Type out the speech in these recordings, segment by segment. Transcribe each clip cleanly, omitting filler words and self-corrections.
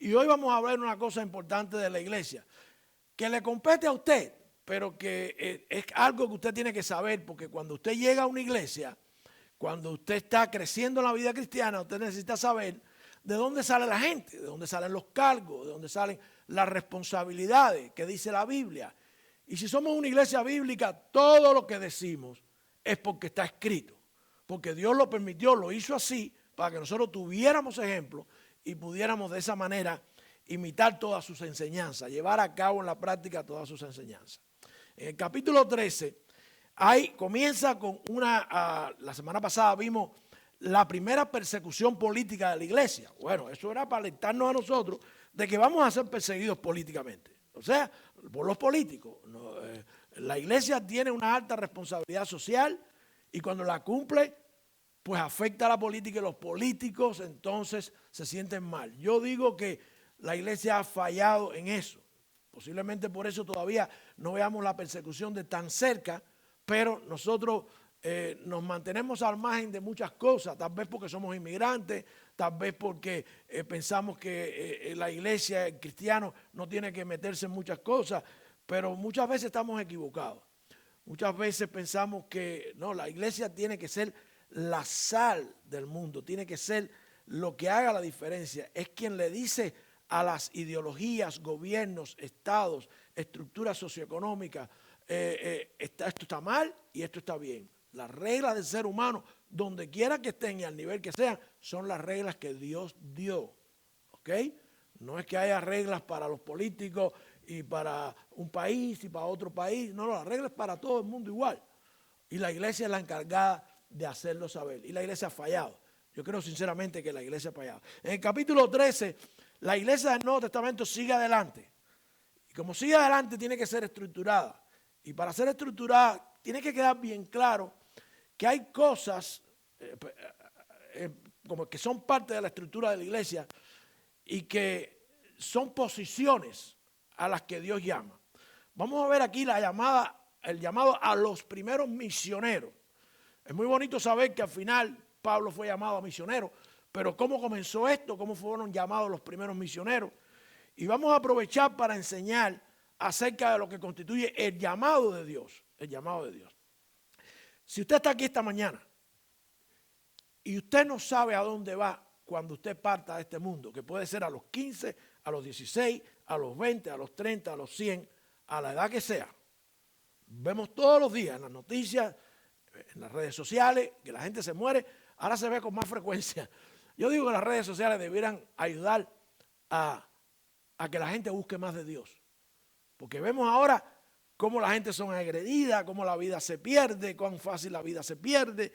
Y hoy vamos a hablar una cosa importante de la iglesia, que le compete a usted, pero que es algo que usted tiene que saber, porque cuando usted llega a una iglesia, cuando usted está creciendo en la vida cristiana, usted necesita saber de dónde sale la gente, de dónde salen los cargos, de dónde salen las responsabilidades que dice la Biblia. Y si somos una iglesia bíblica, todo lo que decimos es porque está escrito, porque Dios lo permitió, lo hizo así, para que nosotros tuviéramos ejemplo y pudiéramos de esa manera imitar todas sus enseñanzas, llevar a cabo en la práctica todas sus enseñanzas. En el capítulo 13, comienza con la semana pasada vimos la primera persecución política de la iglesia. Bueno, eso era para alertarnos a nosotros de que vamos a ser perseguidos políticamente. O sea, por los políticos. La iglesia tiene una alta responsabilidad social y cuando la cumple, pues afecta a la política y los políticos entonces se sienten mal. Yo digo que la iglesia ha fallado en eso. Posiblemente por eso todavía no veamos la persecución de tan cerca, pero nosotros nos mantenemos al margen de muchas cosas, tal vez porque somos inmigrantes, tal vez porque pensamos que la iglesia, el cristiano, no tiene que meterse en muchas cosas, pero muchas veces estamos equivocados. Muchas veces pensamos que no, la iglesia tiene que ser la sal del mundo, tiene que ser lo que haga la diferencia, es quien le dice a las ideologías, gobiernos, estados, estructuras socioeconómicas, esto está mal y esto está bien. Las reglas del ser humano, donde quiera que estén y al nivel que sean, son las reglas que Dios dio. ¿Ok? No es que haya reglas para los políticos y para un país y para otro país. No, las reglas para todo el mundo igual. Y la iglesia es la encargada de hacerlo saber. Y la iglesia ha fallado. Yo creo sinceramente que la iglesia ha fallado. En el capítulo 13, la iglesia del Nuevo Testamento sigue adelante. Y como sigue adelante, tiene que ser estructurada. Y para ser estructurada, tiene que quedar bien claro que hay cosas como que son parte de la estructura de la iglesia y que son posiciones a las que Dios llama. Vamos a ver aquí el llamado a los primeros misioneros. Es muy bonito saber que al final Pablo fue llamado a misionero, pero ¿cómo comenzó esto? ¿Cómo fueron llamados los primeros misioneros? Y vamos a aprovechar para enseñar acerca de lo que constituye el llamado de Dios. El llamado de Dios. Si usted está aquí esta mañana y usted no sabe a dónde va cuando usted parta de este mundo, que puede ser a los 15, a los 16, a los 20, a los 30, a los 100, a la edad que sea. Vemos todos los días en las noticias, en las redes sociales, que la gente se muere. Ahora se ve con más frecuencia. Yo digo que las redes sociales debieran ayudar a que la gente busque más de Dios. Porque vemos ahora cómo la gente son agredida, cómo la vida se pierde, cuán fácil la vida se pierde.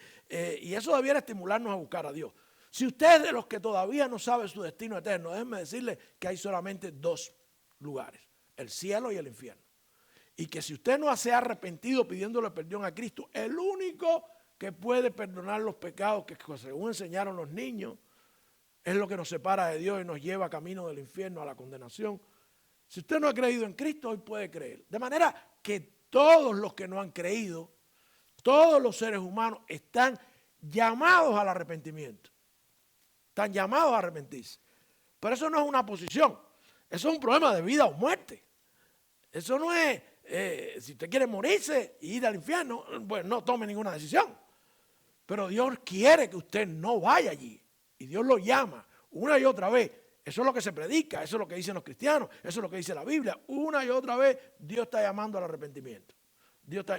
Y eso debiera estimularnos a buscar a Dios. Si usted es de los que todavía no sabe su destino eterno, déjenme decirle que hay solamente dos lugares, el cielo y el infierno. Y que si usted no se ha arrepentido pidiéndole perdón a Cristo, el único que puede perdonar los pecados que según enseñaron los niños, es lo que nos separa de Dios y nos lleva camino del infierno a la condenación. Si usted no ha creído en Cristo, hoy puede creer. De manera que todos los que no han creído, todos los seres humanos están llamados al arrepentimiento. Están llamados a arrepentirse. Pero eso no es una posición. Eso es un problema de vida o muerte. Eso no es, si usted quiere morirse y ir al infierno, pues no tome ninguna decisión. Pero Dios quiere que usted no vaya allí. Y Dios lo llama una y otra vez. Eso es lo que se predica, eso es lo que dicen los cristianos, eso es lo que dice la Biblia. Una y otra vez Dios está llamando al arrepentimiento.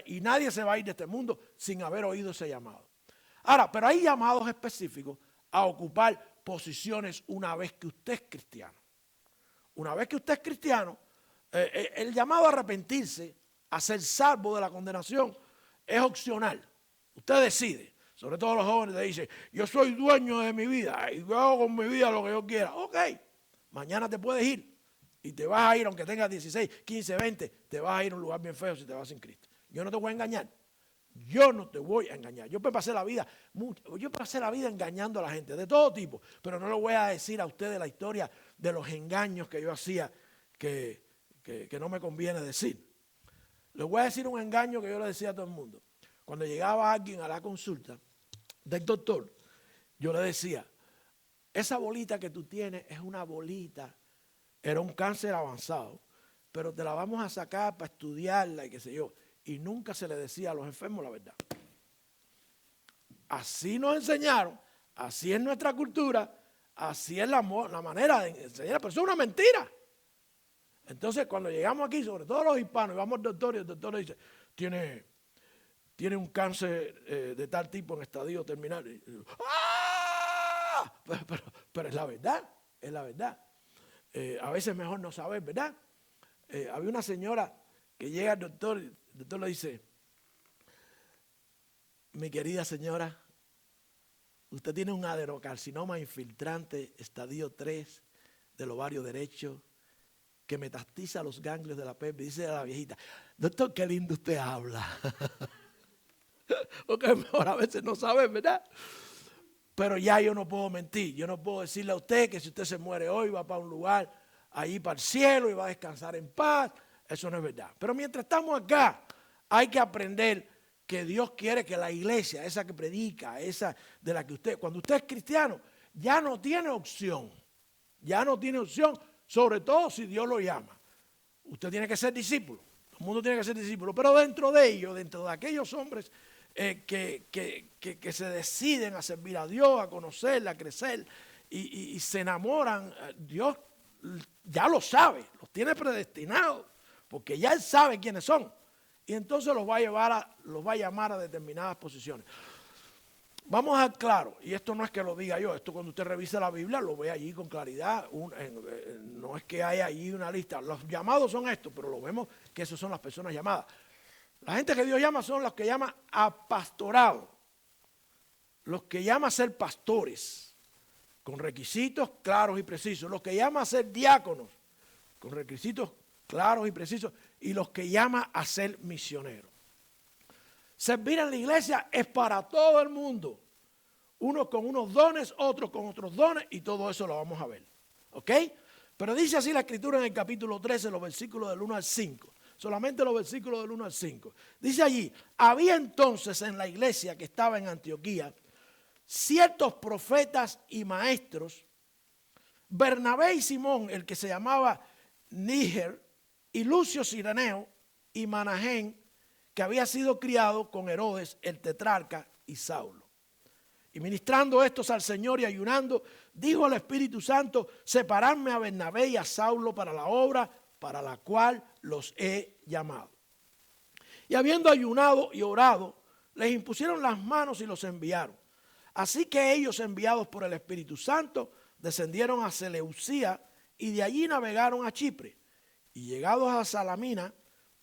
Y nadie se va a ir de este mundo sin haber oído ese llamado. Ahora, pero hay llamados específicos a ocupar posiciones una vez que usted es cristiano. Una vez que usted es cristiano, el llamado a arrepentirse, a ser salvo de la condenación, es opcional. Usted decide. Sobre todo los jóvenes le dicen, yo soy dueño de mi vida y yo hago con mi vida lo que yo quiera. Ok, mañana te puedes ir y te vas a ir, aunque tengas 16, 15, 20, te vas a ir a un lugar bien feo si te vas sin Cristo. Yo no te voy a engañar. Yo no te voy a engañar. Yo pasé la vida engañando a la gente de todo tipo, pero no le voy a decir a ustedes la historia de los engaños que yo hacía que no me conviene decir. Les voy a decir un engaño que yo le decía a todo el mundo. Cuando llegaba alguien a la consulta del doctor, yo le decía, esa bolita que tú tienes es una bolita era un cáncer avanzado, pero te la vamos a sacar para estudiarla y qué sé yo. Y nunca se le decía a los enfermos la verdad. Así nos enseñaron, así es nuestra cultura, así es la manera de enseñar, pero eso es una mentira. Entonces, cuando llegamos aquí, sobre todo los hispanos, y vamos al doctor y el doctor le dice, tiene un cáncer de tal tipo en estadio terminal. Y, ¡ah! Pero es la verdad, es la verdad. A veces mejor no saber, ¿verdad? Había una señora que llega al doctor y el doctor le dice, mi querida señora, usted tiene un adenocarcinoma infiltrante estadio 3 del ovario derecho que metastiza los ganglios de la pelvis. Dice a la viejita, doctor, qué lindo usted habla. Porque mejor a veces no sabe, ¿verdad? Pero ya yo no puedo mentir. Yo no puedo decirle a usted que si usted se muere hoy va para un lugar ahí para el cielo y va a descansar en paz. Eso no es verdad. Pero mientras estamos acá, hay que aprender que Dios quiere que la iglesia, esa que predica, esa de la que usted, cuando usted es cristiano, ya no tiene opción. Ya no tiene opción, sobre todo si Dios lo llama. Usted tiene que ser discípulo. Todo el mundo tiene que ser discípulo. Pero dentro de ellos, dentro de aquellos hombres que se deciden a servir a Dios, a conocerla, a crecer y se enamoran, Dios ya lo sabe, los tiene predestinados, porque ya Él sabe quiénes son. Y entonces los va a llamar a determinadas posiciones. Vamos a dar claro, y esto no es que lo diga yo, esto cuando usted revisa la Biblia lo ve allí con claridad, no es que haya allí una lista, los llamados son estos, pero lo vemos que esas son las personas llamadas. La gente que Dios llama son los que llama a pastorado, los que llama a ser pastores, con requisitos claros y precisos, los que llama a ser diáconos, con requisitos claros y precisos, y los que llama a ser misioneros. Servir en la iglesia es para todo el mundo. Unos con unos dones, otros con otros dones, y todo eso lo vamos a ver. ¿Ok? Pero dice así la Escritura en el capítulo 13, los versículos del 1 al 5. Solamente los versículos del 1 al 5. Dice allí, había entonces en la iglesia que estaba en Antioquía ciertos profetas y maestros, Bernabé y Simón, el que se llamaba Níger, y Lucio Cireneo y Manahén, que había sido criado con Herodes, el tetrarca, y Saulo. Y ministrando estos al Señor y ayunando, dijo al Espíritu Santo, separadme a Bernabé y a Saulo para la obra para la cual los he llamado. Y habiendo ayunado y orado, les impusieron las manos y los enviaron. Así que ellos, enviados por el Espíritu Santo, descendieron a Seleucía y de allí navegaron a Chipre. Y llegados a Salamina,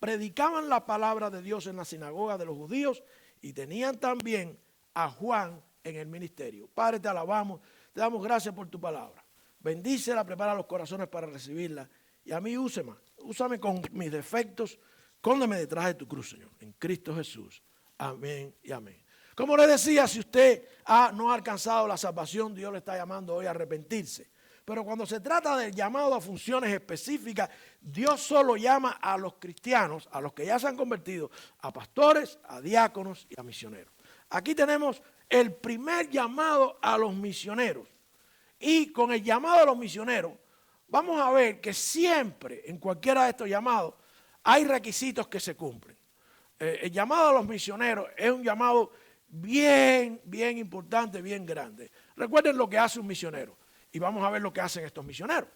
predicaban la palabra de Dios en la sinagoga de los judíos y tenían también a Juan en el ministerio. Padre, te alabamos, te damos gracias por tu palabra. Bendícela, prepara los corazones para recibirla. Y a mí úsame con mis defectos, escóndeme detrás de tu cruz, Señor, en Cristo Jesús. Amén y amén. Como le decía, si usted no ha alcanzado la salvación, Dios le está llamando hoy a arrepentirse. Pero cuando se trata del llamado a funciones específicas, Dios solo llama a los cristianos, a los que ya se han convertido, a pastores, a diáconos y a misioneros. Aquí tenemos el primer llamado a los misioneros. Y con el llamado a los misioneros, vamos a ver que siempre, en cualquiera de estos llamados, hay requisitos que se cumplen. El llamado a los misioneros es un llamado bien importante, bien grande. Recuerden lo que hace un misionero. Y vamos a ver lo que hacen estos misioneros.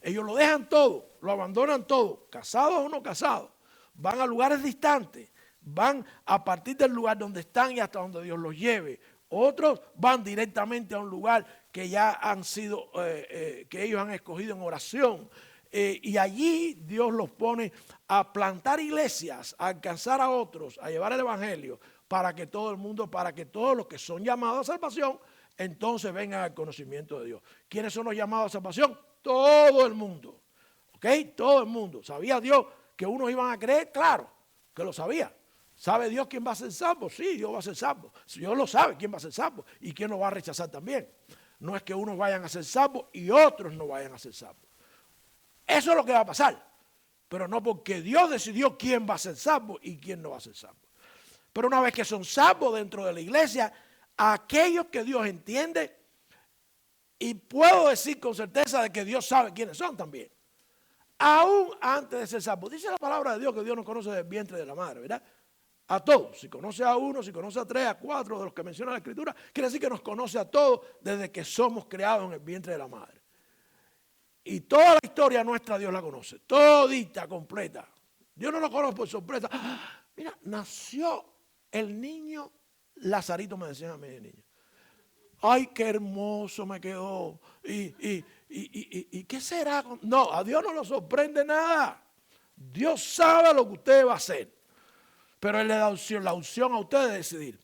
Ellos lo dejan todo, lo abandonan todo, casados o no casados. Van a lugares distantes, van a partir del lugar donde están y hasta donde Dios los lleve. Otros van directamente a un lugar que ya han sido, que ellos han escogido en oración. Y allí Dios los pone a plantar iglesias, a alcanzar a otros, a llevar el evangelio, para que todo el mundo, para que todos los que son llamados a salvación, entonces vengan al conocimiento de Dios. ¿Quiénes son los llamados a salvación? Todo el mundo. ¿Ok? Todo el mundo. ¿Sabía Dios que unos iban a creer? Claro, que lo sabía. ¿Sabe Dios quién va a ser salvo? Sí, Dios va a ser salvo. Dios lo sabe quién va a ser salvo y quién lo va a rechazar también. No es que unos vayan a ser salvos y otros no vayan a ser salvos. Eso es lo que va a pasar. Pero no porque Dios decidió quién va a ser salvo y quién no va a ser salvo. Pero una vez que son salvos dentro de la iglesia, aquellos que Dios entiende, y puedo decir con certeza de que Dios sabe quiénes son también. aún antes de ser salvo. Dice la palabra de Dios que Dios nos conoce del vientre de la madre, ¿verdad? A todos. Si conoce a uno, si conoce a tres, a cuatro de los que menciona la Escritura, quiere decir que nos conoce a todos desde que somos creados en el vientre de la madre. Y toda la historia nuestra Dios la conoce, todita, completa. Dios no lo conoce por sorpresa. ¡Ah! Mira, nació el niño Lazarito, me decían a mí de niño. Ay, qué hermoso me quedó. ¿Y qué será? No, a Dios no lo sorprende nada. Dios sabe lo que usted va a hacer. Pero Él le da la opción a usted de decidir.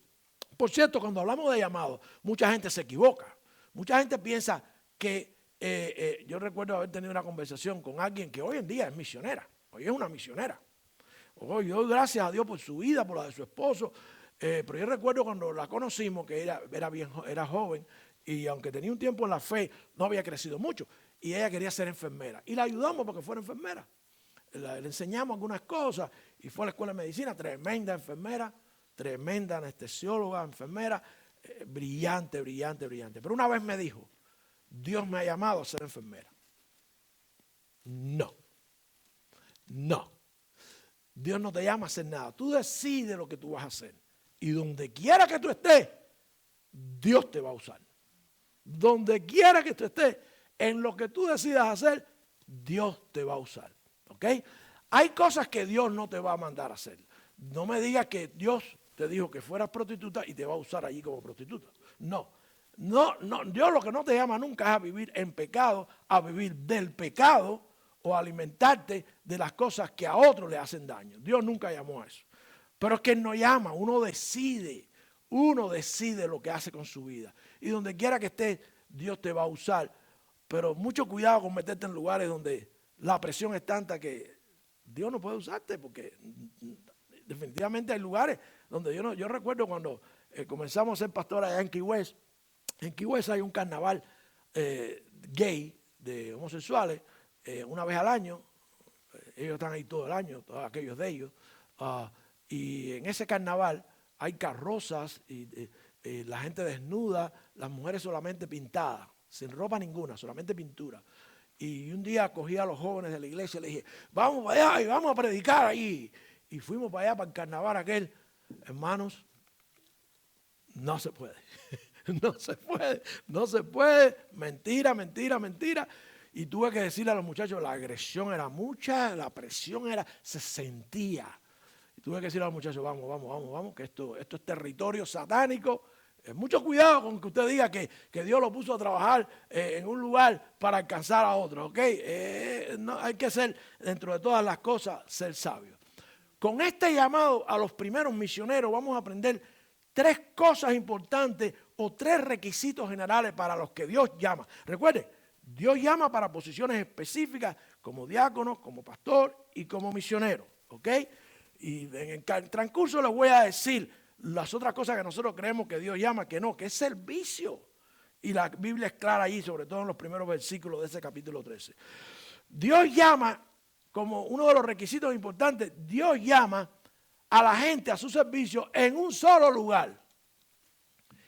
Por cierto, cuando hablamos de llamado, mucha gente se equivoca. Mucha gente piensa que, yo recuerdo haber tenido una conversación con alguien que hoy en día es misionera. Hoy es una misionera. Hoy yo doy gracias a Dios por su vida, por la de su esposo. Pero yo recuerdo cuando la conocimos que era joven y aunque tenía un tiempo en la fe, no había crecido mucho. Y ella quería ser enfermera. Y la ayudamos porque fuera enfermera. Le enseñamos algunas cosas y fue a la escuela de medicina, tremenda enfermera, tremenda anestesióloga, enfermera, brillante, brillante, brillante. Pero una vez me dijo, Dios me ha llamado a ser enfermera. No, Dios no te llama a hacer nada. Tú decides lo que tú vas a hacer. Y donde quiera que tú estés, Dios te va a usar. Donde quiera que tú estés, en lo que tú decidas hacer, Dios te va a usar. ¿Ok? Hay cosas que Dios no te va a mandar a hacer. No me digas que Dios te dijo que fueras prostituta y te va a usar allí como prostituta. No, Dios lo que no te llama nunca es a vivir en pecado, a vivir del pecado o a alimentarte de las cosas que a otros le hacen daño. Dios nunca llamó a eso. Pero es que Él no llama, uno decide lo que hace con su vida. Y donde quiera que estés, Dios te va a usar. Pero mucho cuidado con meterte en lugares donde la presión es tanta que Dios no puede usarte, porque definitivamente hay lugares donde yo recuerdo cuando comenzamos a ser pastores allá en Key West. En Key West hay un carnaval gay de homosexuales una vez al año. Ellos están ahí todo el año, todos aquellos de ellos. Y en ese carnaval hay carrozas y la gente desnuda, las mujeres solamente pintadas, sin ropa ninguna, solamente pintura. Y un día cogí a los jóvenes de la iglesia y les dije, vamos para allá y vamos a predicar ahí. Y fuimos para allá, para el carnaval aquel. Hermanos, no se puede. No se puede. Mentira. Y tuve que decirle a los muchachos, la agresión era mucha, la presión se sentía. Y tuve que decirle a los muchachos, vamos, que esto es territorio satánico. Mucho cuidado con que usted diga que Dios lo puso a trabajar en un lugar para alcanzar a otro, ¿ok? No, hay que ser, dentro de todas las cosas, ser sabio. Con este llamado a los primeros misioneros vamos a aprender 3 cosas importantes o 3 requisitos generales para los que Dios llama. Recuerde, Dios llama para posiciones específicas como diácono, como pastor y como misionero, ¿ok? Y en el transcurso les voy a decir las otras cosas que nosotros creemos que Dios llama, que no, que es servicio. Y la Biblia es clara ahí, sobre todo en los primeros versículos de ese capítulo 13. Dios llama, como uno de los requisitos importantes, Dios llama a la gente a su servicio en un solo lugar.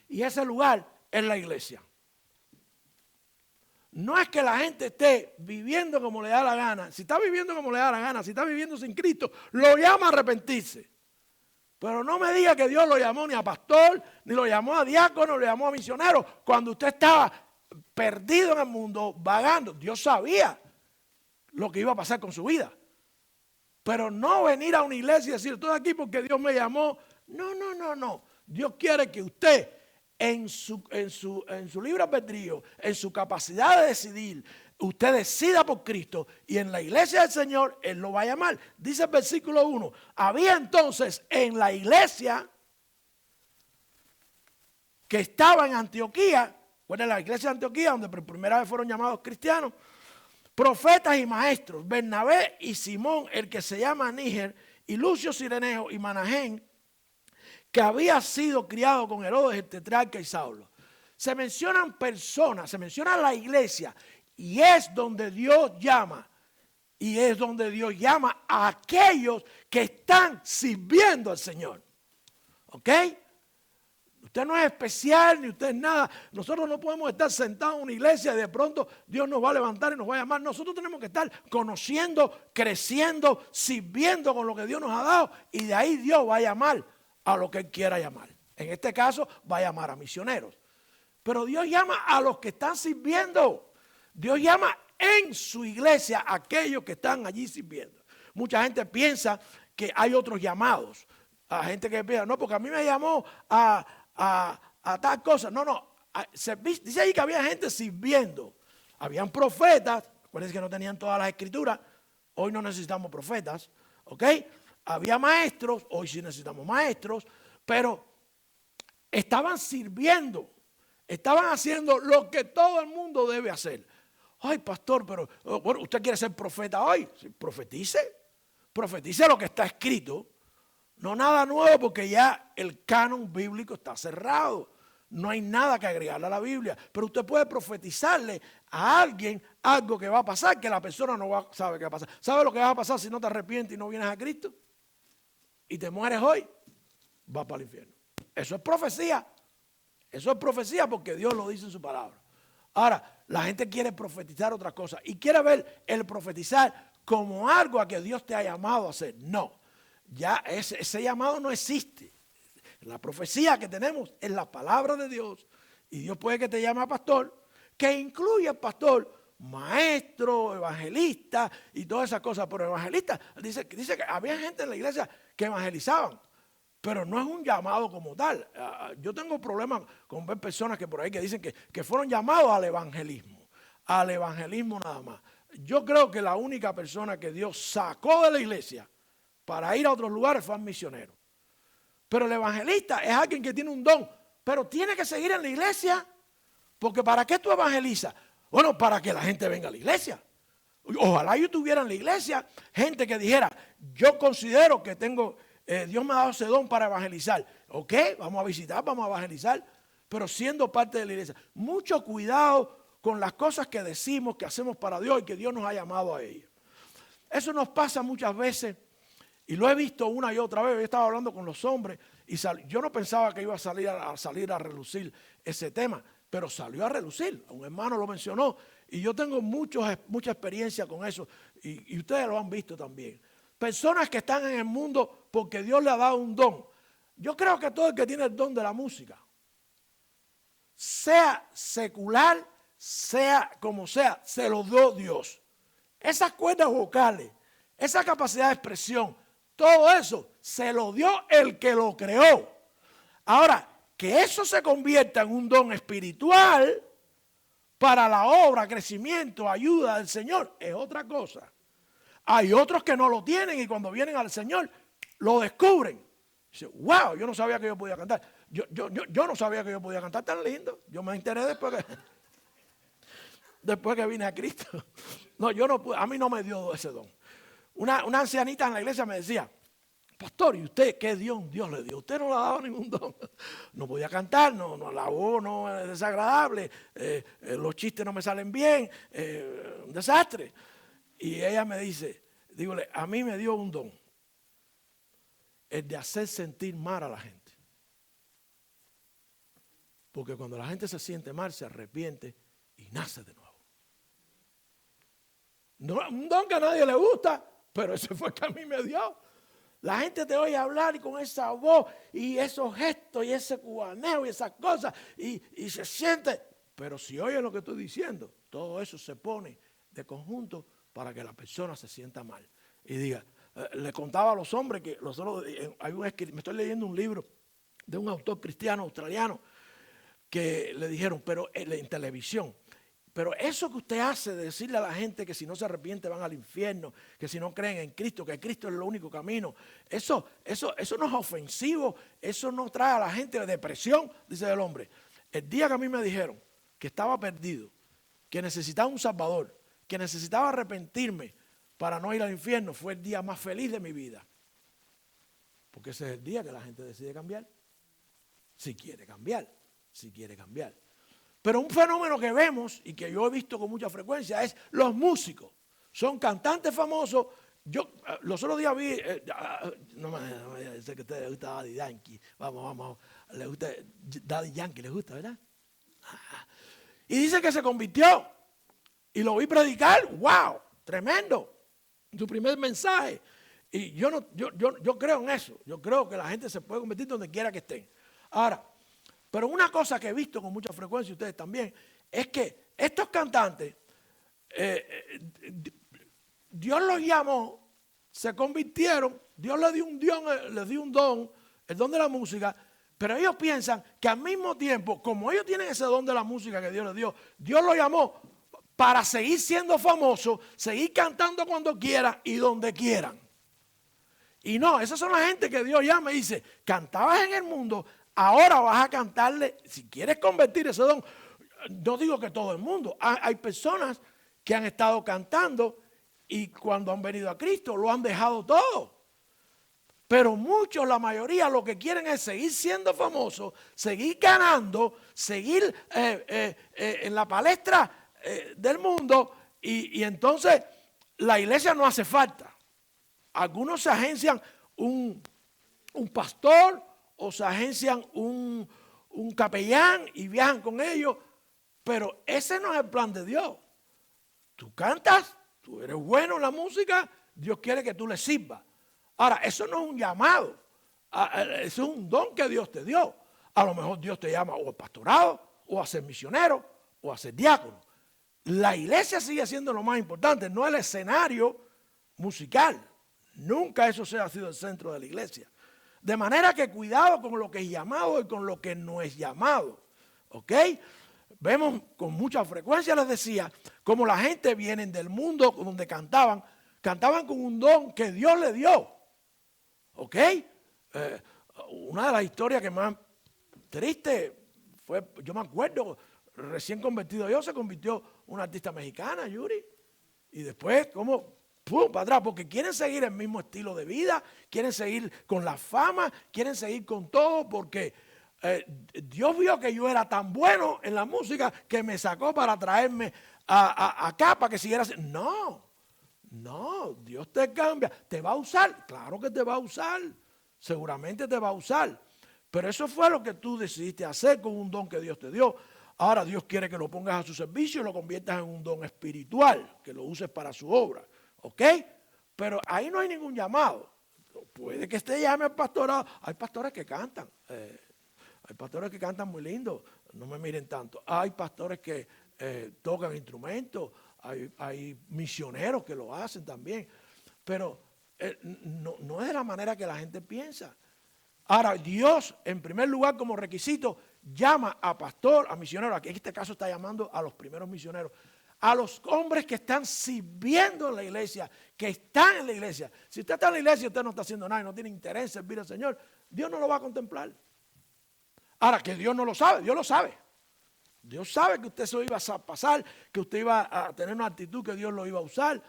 Y ese lugar es la iglesia. No es que la gente esté viviendo como le da la gana. Si está viviendo como le da la gana, si está viviendo sin Cristo, lo llama a arrepentirse. Pero no me diga que Dios lo llamó ni a pastor, ni lo llamó a diácono, ni lo llamó a misionero. Cuando usted estaba perdido en el mundo, vagando, Dios sabía lo que iba a pasar con su vida. Pero no venir a una iglesia y decir, estoy aquí porque Dios me llamó. No. Dios quiere que usted, en su libre albedrío, en su capacidad de decidir, usted decida por Cristo y en la iglesia del Señor Él lo va a llamar. Dice el versículo 1, había entonces en la iglesia que estaba en Antioquía, bueno, la iglesia de Antioquía donde por primera vez fueron llamados cristianos, profetas y maestros, Bernabé y Simón, el que se llama Níger, y Lucio Cireneo y Manahén, que había sido criado con Herodes, el tetrarca y Saulo. Se mencionan personas, se menciona la iglesia. Y es donde Dios llama. Y es donde Dios llama a aquellos que están sirviendo al Señor. ¿Ok? Usted no es especial, ni usted es nada. Nosotros no podemos estar sentados en una iglesia y de pronto Dios nos va a levantar y nos va a llamar. Nosotros tenemos que estar conociendo, creciendo, sirviendo con lo que Dios nos ha dado. Y de ahí Dios va a llamar a lo que Él quiera llamar. En este caso va a llamar a misioneros. Pero Dios llama a los que están sirviendo. Dios llama en su iglesia a aquellos que están allí sirviendo. Mucha gente piensa que hay otros llamados. A gente que piensa, no, porque a mí me llamó a tal cosa. No. Dice ahí que había gente sirviendo. Habían profetas. Acuérdense que no tenían todas las escrituras. Hoy no necesitamos profetas. ¿Ok? Había maestros. Hoy sí necesitamos maestros. Pero estaban sirviendo. Estaban haciendo lo que todo el mundo debe hacer. Ay, pastor, pero bueno, ¿usted quiere ser profeta hoy? Profetice. Profetice lo que está escrito. No nada nuevo, porque ya el canon bíblico está cerrado. No hay nada que agregarle a la Biblia. Pero usted puede profetizarle a alguien algo que va a pasar, que la persona no sabe qué va a pasar. ¿Sabe lo que va a pasar si no te arrepientes y no vienes a Cristo? Y te mueres hoy, vas para el infierno. Eso es profecía. Eso es profecía porque Dios lo dice en su palabra. Ahora, la gente quiere profetizar otra cosa y quiere ver el profetizar como algo a que Dios te ha llamado a hacer. No. Ya ese llamado no existe. La profecía que tenemos es la palabra de Dios. Y Dios puede que te llame a pastor, que incluye al pastor, maestro, evangelista y todas esas cosas. Pero evangelista, dice que había gente en la iglesia que evangelizaban, pero no es un llamado como tal. Yo tengo problemas con ver personas que por ahí que dicen que fueron llamados al evangelismo nada más. Yo creo que la única persona que Dios sacó de la iglesia para ir a otros lugares fue al misionero. Pero el evangelista es alguien que tiene un don, pero tiene que seguir en la iglesia. Porque ¿para qué tú evangelizas? Bueno, para que la gente venga a la iglesia. Ojalá yo tuviera en la iglesia gente que dijera, yo considero que Dios me ha dado ese don para evangelizar. Ok, vamos a visitar, vamos a evangelizar, pero siendo parte de la iglesia. Mucho cuidado con las cosas que decimos, que hacemos para Dios y que Dios nos ha llamado a ellos. Eso nos pasa muchas veces. Y lo he visto una y otra vez. Yo estaba hablando con los hombres y yo no pensaba que iba a salir a relucir ese tema, pero salió a relucir. Un hermano lo mencionó y yo tengo mucha experiencia con eso y ustedes lo han visto también. Personas que están en el mundo porque Dios le ha dado un don. Yo creo que todo el que tiene el don de la música, sea secular, sea como sea, se lo dio Dios. Esas cuerdas vocales, esa capacidad de expresión, todo eso se lo dio el que lo creó. Ahora, que eso se convierta en un don espiritual para la obra, crecimiento, ayuda del Señor, es otra cosa. Hay otros que no lo tienen y cuando vienen al Señor lo descubren. Dicen, wow, yo no sabía que yo podía cantar. Yo no sabía que yo podía cantar tan lindo. Yo me enteré después que vine a Cristo. No, yo no pude, a mí no me dio ese don. Una ancianita en la iglesia me decía, pastor, ¿y usted qué Dios le dio? Usted no le ha dado ningún don. No podía cantar, la voz no es desagradable, los chistes no me salen bien, un desastre. Y ella me dice, dígole, a mí me dio un don, el de hacer sentir mal a la gente. Porque cuando la gente se siente mal, se arrepiente y nace de nuevo. No, un don que a nadie le gusta, pero ese fue el que a mí me dio. La gente te oye hablar y con esa voz y esos gestos y ese cubaneo y esas cosas y se siente. Pero si oye lo que estoy diciendo, todo eso se pone de conjunto para que la persona se sienta mal. Y diga, le contaba a los hombres que me estoy leyendo un libro de un autor cristiano australiano que le dijeron, pero en televisión, pero eso que usted hace de decirle a la gente que si no se arrepiente van al infierno, que si no creen en Cristo, que Cristo es el único camino, eso no es ofensivo, eso no trae a la gente depresión, dice el hombre. El día que a mí me dijeron que estaba perdido, que necesitaba un salvador, que necesitaba arrepentirme para no ir al infierno, fue el día más feliz de mi vida. Porque ese es el día que la gente decide cambiar. Si quiere cambiar. Pero un fenómeno que vemos y que yo he visto con mucha frecuencia es los músicos. Son cantantes famosos, los otros días vi, no me sé que a ustedes les gusta Daddy Yankee, vamos, les gusta Daddy Yankee, les gusta, ¿verdad? Y dice que se convirtió y lo vi predicar, wow, tremendo, su primer mensaje. Y yo creo en eso, yo creo que la gente se puede convertir donde quiera que estén. Ahora, pero una cosa que he visto con mucha frecuencia, ustedes también, es que estos cantantes, Dios los llamó, se convirtieron, Dios les dio un don, el don de la música, pero ellos piensan que al mismo tiempo, como ellos tienen ese don de la música que Dios les dio, Dios los llamó para seguir siendo famosos, seguir cantando cuando quieran y donde quieran. Y no, esas son la gente que Dios llama y dice, cantabas en el mundo, ahora vas a cantarle, si quieres convertir ese don, no digo que todo el mundo, hay personas que han estado cantando y cuando han venido a Cristo lo han dejado todo. Pero muchos, la mayoría, lo que quieren es seguir siendo famosos, seguir ganando, seguir en la palestra del mundo y entonces la iglesia no hace falta. Algunos se agencian un pastor o se agencian un capellán y viajan con ellos, pero ese no es el plan de Dios. Tú cantas, tú eres bueno en la música, Dios quiere que tú le sirvas. Ahora, eso no es un llamado, eso es un don que Dios te dio. A lo mejor Dios te llama o al pastorado, o a ser misionero, o a ser diácono. La iglesia sigue siendo lo más importante, no el escenario musical. Nunca eso ha sido el centro de la iglesia. De manera que cuidado con lo que es llamado y con lo que no es llamado. ¿Ok? Vemos con mucha frecuencia, les decía, como la gente viene del mundo donde cantaban con un don que Dios le dio. ¿Ok? Una de las historias que más triste fue, yo me acuerdo, recién convertido yo, se convirtió una artista mexicana, Yuri. Y después, como pum, para atrás, porque quieren seguir el mismo estilo de vida, quieren seguir con la fama, quieren seguir con todo, porque Dios vio que yo era tan bueno en la música que me sacó para traerme acá para que siguiera así. No, Dios te cambia, te va a usar, claro que te va a usar, seguramente te va a usar, pero eso fue lo que tú decidiste hacer con un don que Dios te dio. Ahora Dios quiere que lo pongas a su servicio y lo conviertas en un don espiritual, que lo uses para su obra, ¿ok? Pero ahí no hay ningún llamado. Puede que este llame al pastorado, hay pastores que cantan, hay pastores que cantan muy lindo, no me miren tanto, hay pastores que tocan instrumentos, hay misioneros que lo hacen también, pero no es de la manera que la gente piensa. Ahora, Dios, en primer lugar, como requisito, llama a pastor, a misionero, aquí en este caso está llamando a los primeros misioneros, a los hombres que están sirviendo en la iglesia, que están en la iglesia. Si usted está en la iglesia y usted no está haciendo nada y no tiene interés en servir al Señor, Dios no lo va a contemplar. Ahora, que Dios no lo sabe, Dios lo sabe. Dios sabe que usted se iba a pasar, que usted iba a tener una actitud que Dios lo iba a usar.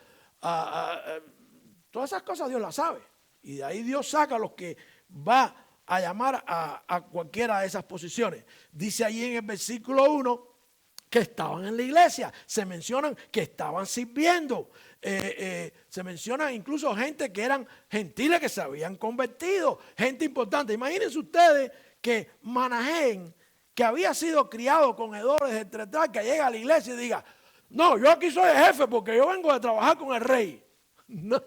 Todas esas cosas Dios las sabe. Y de ahí Dios saca a los que va a llamar a cualquiera de esas posiciones. Dice allí en el versículo 1 que estaban en la iglesia. Se mencionan que estaban sirviendo. Se menciona incluso gente que eran gentiles que se habían convertido. Gente importante. Imagínense ustedes que Manahem, que había sido criado con hedores de Tetral, que llega a la iglesia y diga, no, yo aquí soy el jefe porque yo vengo de trabajar con el rey. No.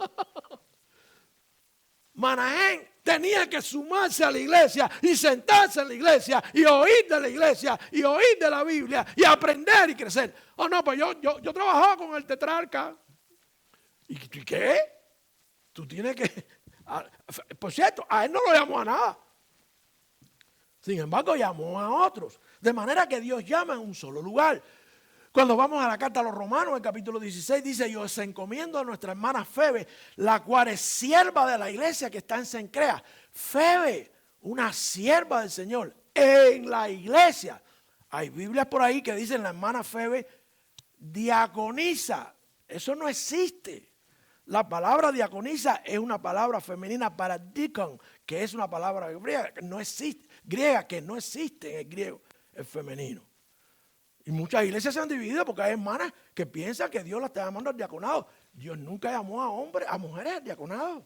Manahem tenía que sumarse a la iglesia y sentarse en la iglesia y oír de la iglesia y oír de la Biblia y aprender y crecer. Oh, no, pues yo trabajaba con el tetrarca. ¿Y qué? Tú tienes que... Por cierto, a él no lo llamó a nada. Sin embargo, llamó a otros. De manera que Dios llama en un solo lugar. Cuando vamos a la carta a los Romanos, el capítulo 16, dice, yo os encomiendo a nuestra hermana Febe, la cual es sierva de la iglesia que está en Cencrea. Febe, una sierva del Señor en la iglesia. Hay Biblias por ahí que dicen la hermana Febe diaconisa. Eso no existe. La palabra diaconisa es una palabra femenina para deacon, que es una palabra griega que no existe en el griego, el femenino. Y muchas iglesias se han dividido porque hay hermanas que piensan que Dios las está llamando al diaconado. Dios nunca llamó a hombres, a mujeres al diaconado.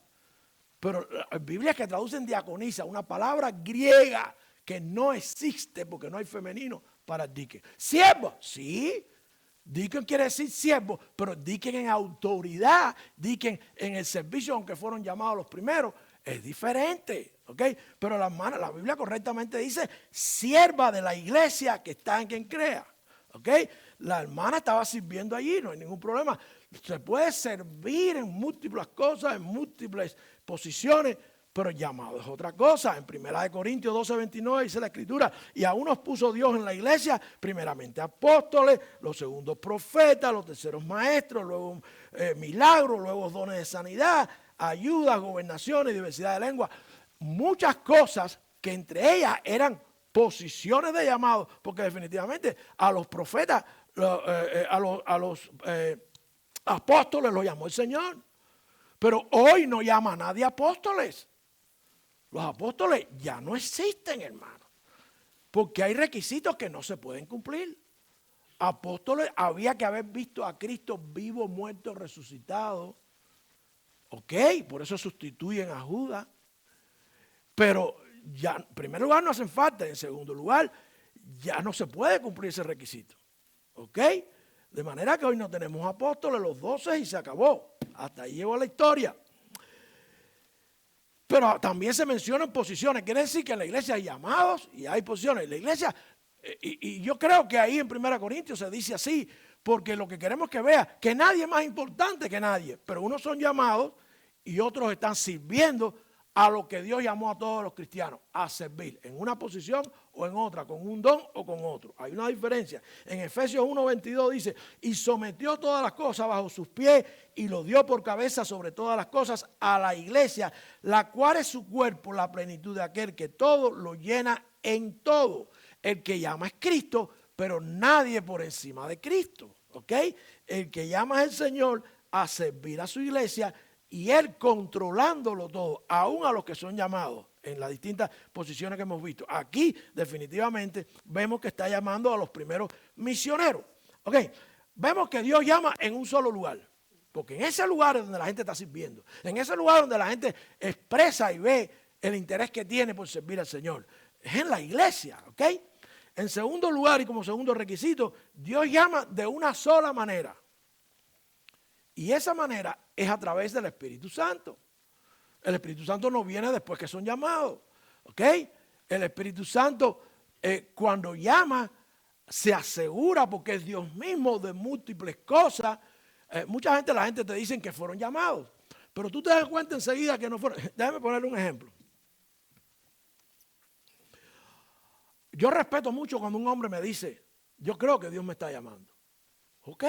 Pero las Biblias que traducen diaconisa, una palabra griega que no existe porque no hay femenino para dique. Siervo, sí. Diquen quiere decir siervo, pero diquen en autoridad, diquen en el servicio, aunque fueron llamados los primeros, es diferente, ¿ok? Pero la Biblia correctamente dice sierva de la iglesia que está en quien crea, ¿ok? La hermana estaba sirviendo allí, no hay ningún problema. Se puede servir en múltiples cosas, en múltiples posiciones, pero llamado es otra cosa. En 1 Corintios 12:29 dice la Escritura, y a unos puso Dios en la iglesia, primeramente apóstoles, los segundos profetas, los terceros maestros, luego milagros, luego dones de sanidad, ayudas, gobernaciones, diversidad de lenguas, muchas cosas que entre ellas eran posiciones de llamado, porque definitivamente a los profetas, a los apóstoles los llamó el Señor, pero hoy no llama a nadie apóstoles. Los apóstoles ya no existen, hermano, porque hay requisitos que no se pueden cumplir. Apóstoles, había que haber visto a Cristo vivo, muerto, resucitado. Ok, por eso sustituyen a Judas. Pero ya, en primer lugar, no hacen falta. En segundo lugar, ya no se puede cumplir ese requisito. Ok, de manera que hoy no tenemos apóstoles, los 12 y se acabó. Hasta ahí llegó la historia. Pero también se mencionan posiciones. Quiere decir que en la iglesia hay llamados y hay posiciones. En la iglesia, y yo creo que ahí en 1 Corintios se dice así, porque lo que queremos que vea, que nadie es más importante que nadie. Pero unos son llamados y otros están sirviendo a lo que Dios llamó a todos los cristianos, a servir, en una posición o en otra, con un don o con otro. Hay una diferencia. En Efesios 1:22 dice, y sometió todas las cosas bajo sus pies y lo dio por cabeza sobre todas las cosas a la iglesia, la cual es su cuerpo, la plenitud de aquel que todo lo llena en todo. El que llama es Cristo, pero nadie por encima de Cristo. ¿Ok? El que llama es el Señor a servir a su iglesia y Él controlándolo todo, aún a los que son llamados en las distintas posiciones que hemos visto. Aquí definitivamente vemos que está llamando a los primeros misioneros. ¿Ok? Vemos que Dios llama en un solo lugar, porque en ese lugar es donde la gente está sirviendo, en ese lugar donde la gente expresa y ve el interés que tiene por servir al Señor. Es en la iglesia, ¿ok? En segundo lugar y como segundo requisito, Dios llama de una sola manera. Y esa manera es a través del Espíritu Santo. El Espíritu Santo no viene después que son llamados. ¿Ok? El Espíritu Santo cuando llama se asegura porque es Dios mismo de múltiples cosas. La gente te dice que fueron llamados. Pero tú te das cuenta enseguida que no fueron. Déjame ponerle un ejemplo. Yo respeto mucho cuando un hombre me dice, yo creo que Dios me está llamando. ¿Ok?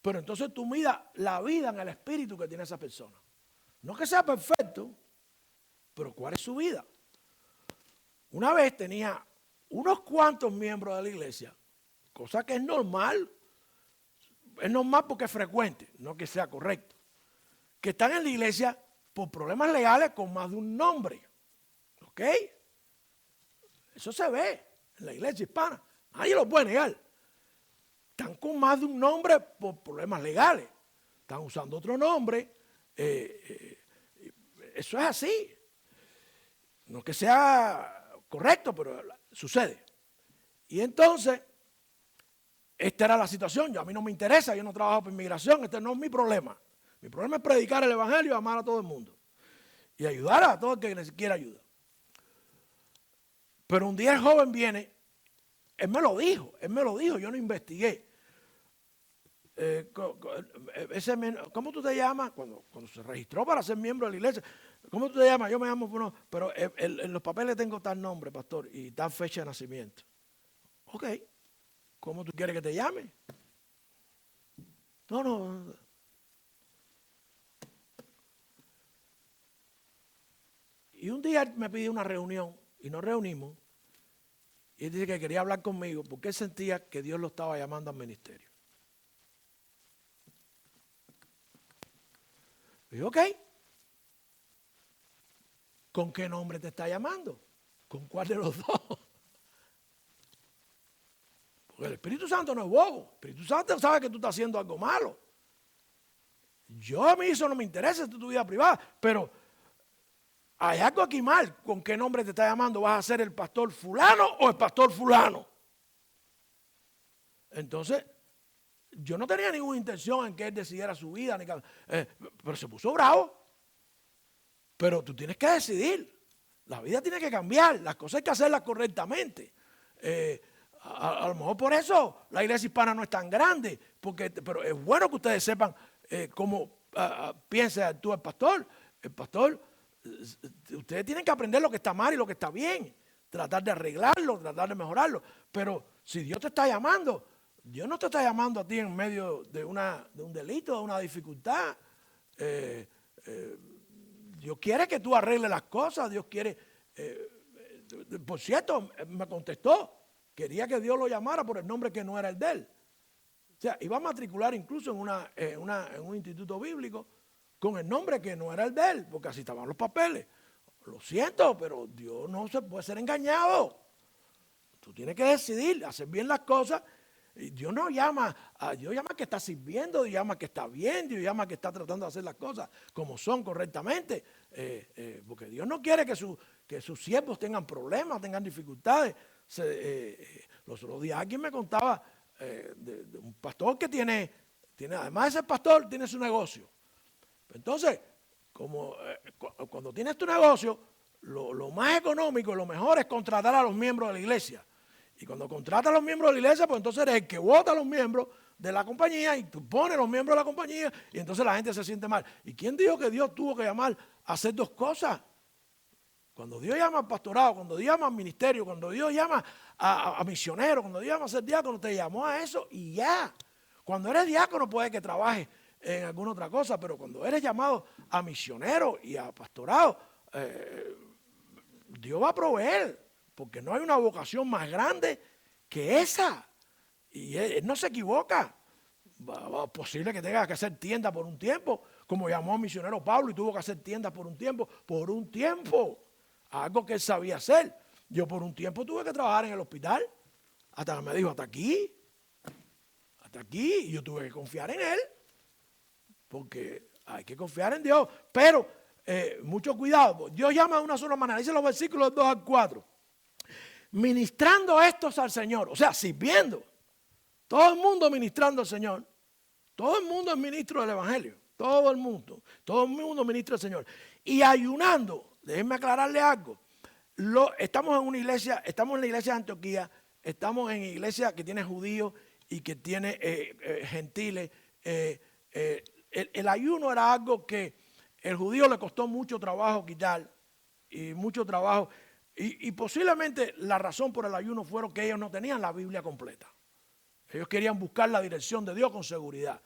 Pero entonces tú miras la vida en el espíritu que tiene esa persona. No que sea perfecto, pero ¿cuál es su vida? Una vez tenía unos cuantos miembros de la iglesia, cosa que es normal porque es frecuente, no que sea correcto, que están en la iglesia por problemas legales con más de un nombre. ¿Ok? Eso se ve en la iglesia hispana, nadie lo puede negar. Están con más de un nombre por problemas legales. Están usando otro nombre. Eso es así. No que sea correcto, pero sucede. Y entonces, esta era la situación. A mí no me interesa, yo no trabajo por inmigración, este no es mi problema. Mi problema es predicar el evangelio y amar a todo el mundo. Y ayudar a todo el que quiera ayuda. Pero un día el joven viene. Él me lo dijo, yo no investigué. ¿Cómo tú te llamas? Cuando se registró para ser miembro de la iglesia, ¿cómo tú te llamas? Yo me llamo, bueno, pero en los papeles tengo tal nombre, pastor, y tal fecha de nacimiento. Ok, ¿cómo tú quieres que te llame? No. Y un día me pidió una reunión y nos reunimos. Y él dice que quería hablar conmigo porque él sentía que Dios lo estaba llamando al ministerio. Y yo, ok. ¿Con qué nombre te está llamando? ¿Con cuál de los dos? Porque el Espíritu Santo no es bobo. El Espíritu Santo sabe que tú estás haciendo algo malo. a mí eso no me interesa, es tu vida privada, pero hay algo aquí mal. ¿Con qué nombre te está llamando? ¿Vas a ser el pastor fulano o el pastor fulano? Entonces, yo no tenía ninguna intención en que él decidiera su vida, pero se puso bravo. Pero tú tienes que decidir. La vida tiene que cambiar, las cosas hay que hacerlas correctamente. A lo mejor por eso la iglesia hispana no es tan grande, pero es bueno que ustedes sepan cómo piensa tú el pastor. El pastor, ustedes tienen que aprender lo que está mal y lo que está bien, tratar de arreglarlo, tratar de mejorarlo. Pero si Dios te está llamando, Dios no te está llamando a ti en medio de un delito, de una dificultad. Dios quiere que tú arregles las cosas, Dios quiere. Por cierto, me contestó, quería que Dios lo llamara por el nombre que no era el de él. O sea, iba a matricular incluso en un instituto bíblico con el nombre que no era el de él, porque así estaban los papeles. Lo siento, pero Dios no se puede ser engañado. Tú tienes que decidir, hacer bien las cosas. Y Dios no llama, Dios llama que está sirviendo, Dios llama que está bien, Dios llama que está tratando de hacer las cosas como son correctamente. Porque Dios no quiere que sus siervos tengan problemas, tengan dificultades. Los otros días alguien me contaba de un pastor que tiene, además de ser pastor, tiene su negocio. Entonces, cuando tienes tu negocio, lo más económico, lo mejor es contratar a los miembros de la iglesia. Y cuando contratas a los miembros de la iglesia, pues entonces eres el que vota a los miembros de la compañía y tú pones a los miembros de la compañía y entonces la gente se siente mal. ¿Y quién dijo que Dios tuvo que llamar a hacer dos cosas? Cuando Dios llama al pastorado, cuando Dios llama al ministerio, cuando Dios llama a misioneros, cuando Dios llama a ser diácono, te llamó a eso y ya. Cuando eres diácono puede que trabajes en alguna otra cosa, pero cuando eres llamado a misionero y a pastorado, Dios va a proveer. Porque no hay una vocación más grande que esa. Y él no se equivoca. Posible que tenga que hacer tiendas por un tiempo, como llamó al misionero Pablo y tuvo que hacer tiendas por un tiempo. Algo que él sabía hacer. Yo por un tiempo tuve que trabajar en el hospital. Hasta que me dijo, hasta aquí. Y yo tuve que confiar en él. Porque hay que confiar en Dios. Pero mucho cuidado. Dios llama de una sola manera. Dice los versículos 2 al 4. Ministrando estos al Señor, o sea, sirviendo. Todo el mundo ministrando al Señor. Todo el mundo es ministro del Evangelio. Todo el mundo ministra al Señor. Y ayunando, déjenme aclararle algo. Estamos en la iglesia de Antioquía, estamos en iglesia que tiene judíos y que tiene gentiles. El ayuno era algo que el judío le costó mucho trabajo quitar y mucho trabajo. Y posiblemente la razón por el ayuno fueron que ellos no tenían la Biblia completa. Ellos querían buscar la dirección de Dios con seguridad.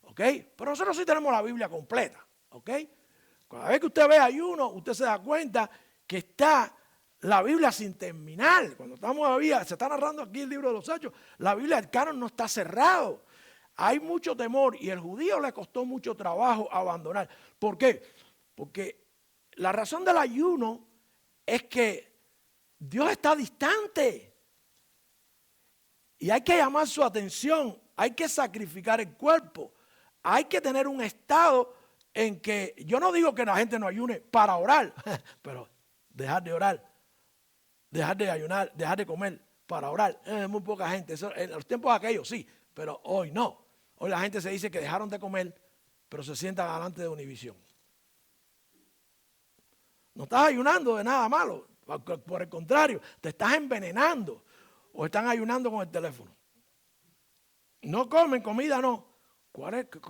¿Ok? Pero nosotros sí tenemos la Biblia completa. ¿Ok? Cada vez que usted ve ayuno, usted se da cuenta que está la Biblia sin terminar. Cuando estamos todavía, se está narrando aquí el libro de los Hechos, la Biblia, el canon no está cerrado. Hay mucho temor y al judío le costó mucho trabajo abandonar. ¿Por qué? Porque la razón del ayuno es que Dios está distante y hay que llamar su atención, hay que sacrificar el cuerpo, hay que tener un estado en que, yo no digo que la gente no ayune para orar, pero dejar de orar, dejar de ayunar, dejar de comer para orar, muy poca gente. Eso, en los tiempos aquellos sí, pero hoy no. Hoy la gente se dice que dejaron de comer, pero se sientan delante de Univisión. No estás ayunando de nada malo. Por el contrario, te estás envenenando o están ayunando con el teléfono. No comen comida, no.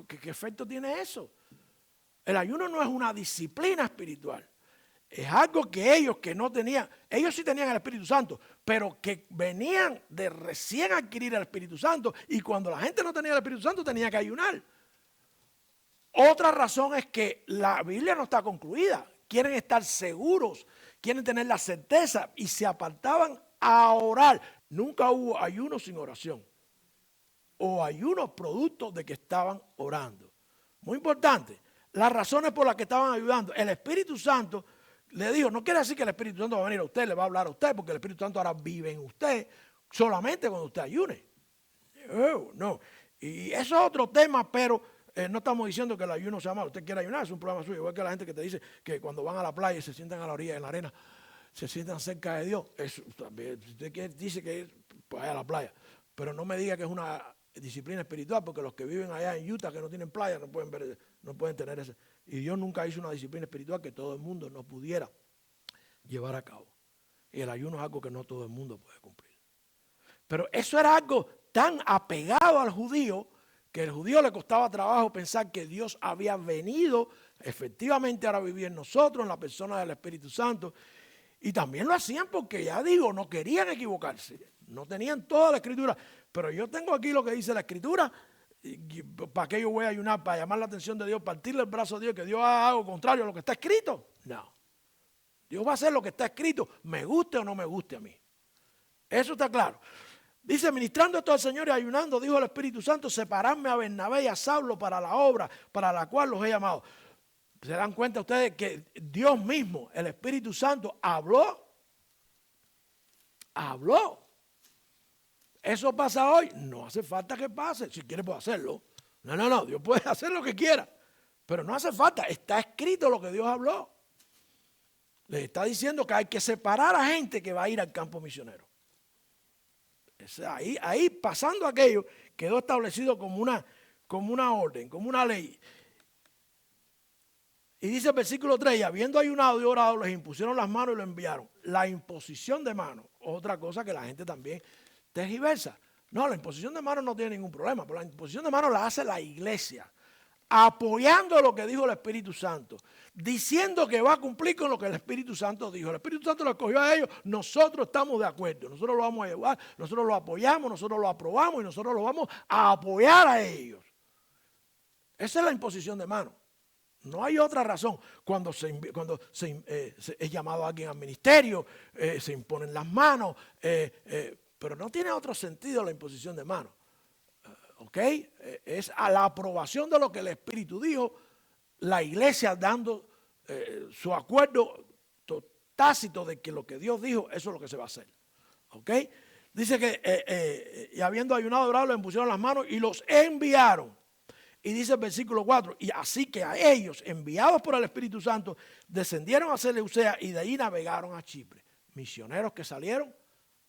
¿Qué efecto tiene eso? El ayuno no es una disciplina espiritual. Es algo que ellos que no tenían, ellos sí tenían el Espíritu Santo, pero que venían de recién adquirir el Espíritu Santo y cuando la gente no tenía el Espíritu Santo tenía que ayunar. Otra razón es que la Biblia no está concluida. Quieren estar seguros, quieren tener la certeza y se apartaban a orar. Nunca hubo ayuno sin oración o ayuno producto de que estaban orando. Muy importante, las razones por las que estaban ayudando. El Espíritu Santo le dijo, no quiere decir que el Espíritu Santo va a venir a usted, le va a hablar a usted, porque el Espíritu Santo ahora vive en usted solamente cuando usted ayune. No. Y eso es otro tema, pero No estamos diciendo que el ayuno sea malo. Usted quiere ayunar, es un problema suyo. Igual que la gente que te dice que cuando van a la playa y se sientan a la orilla, en la arena, se sientan cerca de Dios. Eso también, usted dice que pues vaya a la playa. Pero no me diga que es una disciplina espiritual, porque los que viven allá en Utah, que no tienen playa, no pueden tener ese. Y Dios nunca hizo una disciplina espiritual que todo el mundo no pudiera llevar a cabo. Y el ayuno es algo que no todo el mundo puede cumplir. Pero eso era algo tan apegado al judío, que al judío le costaba trabajo pensar que Dios había venido efectivamente ahora a vivir en nosotros, en la persona del Espíritu Santo. Y también lo hacían porque, ya digo, no querían equivocarse. No tenían toda la escritura. Pero yo tengo aquí lo que dice la escritura. ¿Para qué yo voy a ayunar? ¿Para llamar la atención de Dios? ¿Partirle el brazo a Dios? ¿Que Dios haga algo contrario a lo que está escrito? No. Dios va a hacer lo que está escrito, me guste o no me guste a mí. Eso está claro. Dice, ministrando esto al Señor y ayunando, dijo el Espíritu Santo, separarme a Bernabé y a Saulo para la obra para la cual los he llamado. ¿Se dan cuenta ustedes que Dios mismo, el Espíritu Santo, habló? Habló. ¿Eso pasa hoy? No hace falta que pase. Si quiere puede hacerlo. No. Dios puede hacer lo que quiera. Pero no hace falta. Está escrito lo que Dios habló. Les está diciendo que hay que separar a gente que va a ir al campo misionero. Ahí pasando aquello, quedó establecido como una orden, como una ley. Y dice el versículo 3, y habiendo ayunado y orado, les impusieron las manos y lo enviaron. La imposición de manos, otra cosa que la gente también tergiversa. No, la imposición de manos no tiene ningún problema, pero la imposición de manos la hace la iglesia, apoyando lo que dijo el Espíritu Santo, diciendo que va a cumplir con lo que el Espíritu Santo dijo. El Espíritu Santo lo escogió a ellos, nosotros estamos de acuerdo, nosotros lo vamos a llevar, nosotros lo apoyamos, nosotros lo aprobamos y nosotros lo vamos a apoyar a ellos. Esa es la imposición de manos. No hay otra razón. Cuando es llamado a alguien al ministerio, se imponen las manos, pero no tiene otro sentido la imposición de manos. ¿Ok? Es a la aprobación de lo que el Espíritu dijo, la iglesia dando su acuerdo tácito de que lo que Dios dijo, eso es lo que se va a hacer. ¿Ok? Dice que y habiendo ayunado y orado, le impusieron las manos y los enviaron. Y dice el versículo 4, y así que a ellos, enviados por el Espíritu Santo, descendieron a Seleucea y de ahí navegaron a Chipre. Misioneros que salieron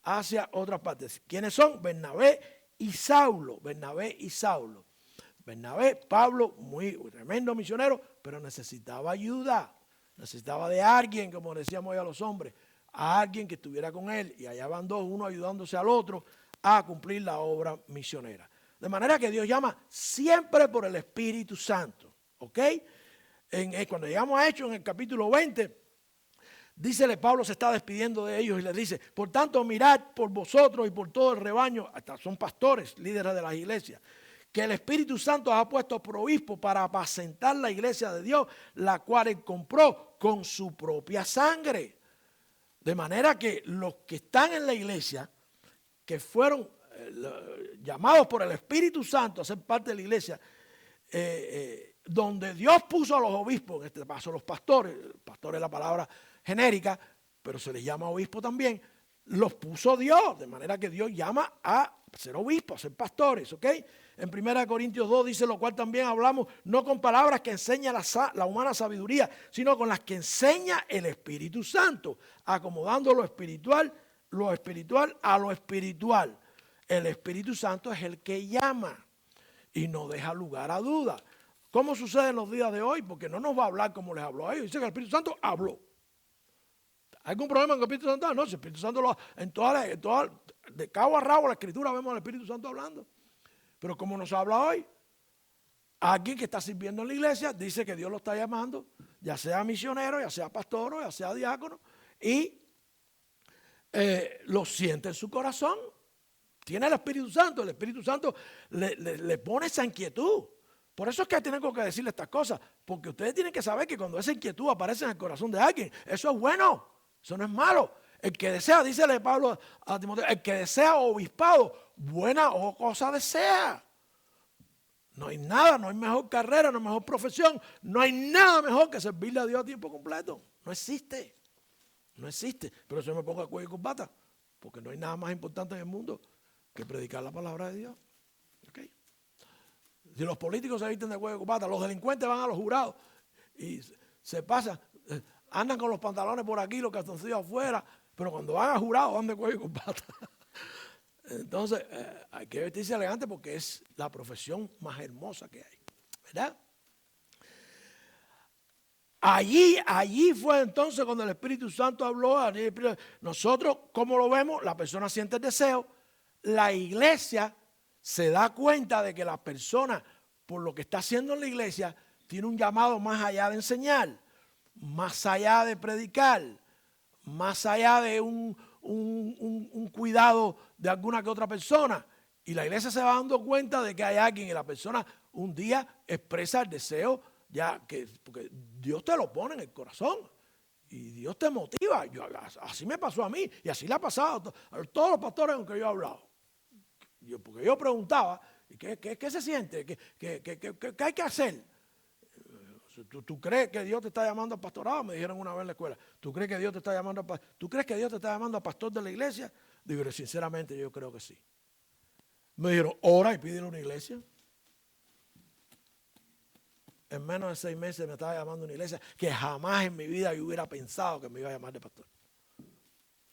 hacia otras partes. ¿Quiénes son? Bernabé y Saulo. Bernabé y Saulo. Bernabé, Pablo, muy tremendo misionero, pero necesitaba ayuda. Necesitaba de alguien, como decíamos ya a los hombres, a alguien que estuviera con él. Y allá van dos, uno ayudándose al otro a cumplir la obra misionera. De manera que Dios llama siempre por el Espíritu Santo. ¿Ok? Cuando llegamos a Hechos, en el capítulo 20, dícele, Pablo se está despidiendo de ellos y les dice, por tanto, mirad por vosotros y por todo el rebaño, hasta son pastores, líderes de las iglesias, que el Espíritu Santo ha puesto por obispo para apacentar la iglesia de Dios, la cual él compró con su propia sangre. De manera que los que están en la iglesia, que fueron llamados por el Espíritu Santo a ser parte de la iglesia, donde Dios puso a los obispos, en este caso los pastores, pastor es la palabra genérica, pero se les llama obispo también, los puso Dios, de manera que Dios llama a ser obispos, a ser pastores, ¿ok? En 1 Corintios 2 dice, lo cual también hablamos, no con palabras que enseña la humana sabiduría, sino con las que enseña el Espíritu Santo, acomodando lo espiritual a lo espiritual. El Espíritu Santo es el que llama y no deja lugar a duda. ¿Cómo sucede en los días de hoy? Porque no nos va a hablar como les habló a ellos. Dice que el Espíritu Santo habló. ¿Hay algún problema con el Espíritu Santo? No, si el Espíritu Santo de cabo a rabo la Escritura vemos al Espíritu Santo hablando. Pero como nos habla hoy, alguien que está sirviendo en la iglesia dice que Dios lo está llamando, ya sea misionero, ya sea pastor, ya sea diácono, y lo siente en su corazón. Tiene el Espíritu Santo le pone esa inquietud. Por eso es que tengo que decirle estas cosas, porque ustedes tienen que saber que cuando esa inquietud aparece en el corazón de alguien, eso es bueno, eso no es malo. El que desea, dícele Pablo a Timoteo, el que desea obispado, buena o cosa desea. No hay nada, no hay mejor carrera, no hay mejor profesión, no hay nada mejor que servirle a Dios a tiempo completo. No existe, no existe. Pero yo me pongo a cuello y corbata, porque no hay nada más importante en el mundo que predicar la palabra de Dios. ¿Okay? Si los políticos se visten de cuello y corbata, los delincuentes van a los jurados y se pasan, andan con los pantalones por aquí, los calzoncillos afuera, pero cuando van a jurados van de cuello y corbata. Entonces, hay que vestirse elegante porque es la profesión más hermosa que hay, ¿verdad? Allí fue entonces cuando el Espíritu Santo habló. Nosotros, ¿cómo lo vemos? La persona siente el deseo. La iglesia se da cuenta de que la persona, por lo que está haciendo en la iglesia, tiene un llamado más allá de enseñar, más allá de predicar, más allá de un cuidado de alguna que otra persona. Y la iglesia se va dando cuenta de que hay alguien y la persona un día expresa el deseo, porque Dios te lo pone en el corazón y Dios te motiva. Así me pasó a mí y así le ha pasado a todos los pastores con que yo he hablado. Porque yo preguntaba, ¿qué se siente? ¿Qué hay que hacer? ¿Tú crees que Dios te está llamando al pastorado? Me dijeron una vez en la escuela. ¿Tú crees que Dios te está llamando a pastor de la iglesia? Digo, sinceramente yo creo que sí. Me dijeron, ora y pídele una iglesia. En menos de 6 meses me estaba llamando a una iglesia que jamás en mi vida yo hubiera pensado que me iba a llamar de pastor.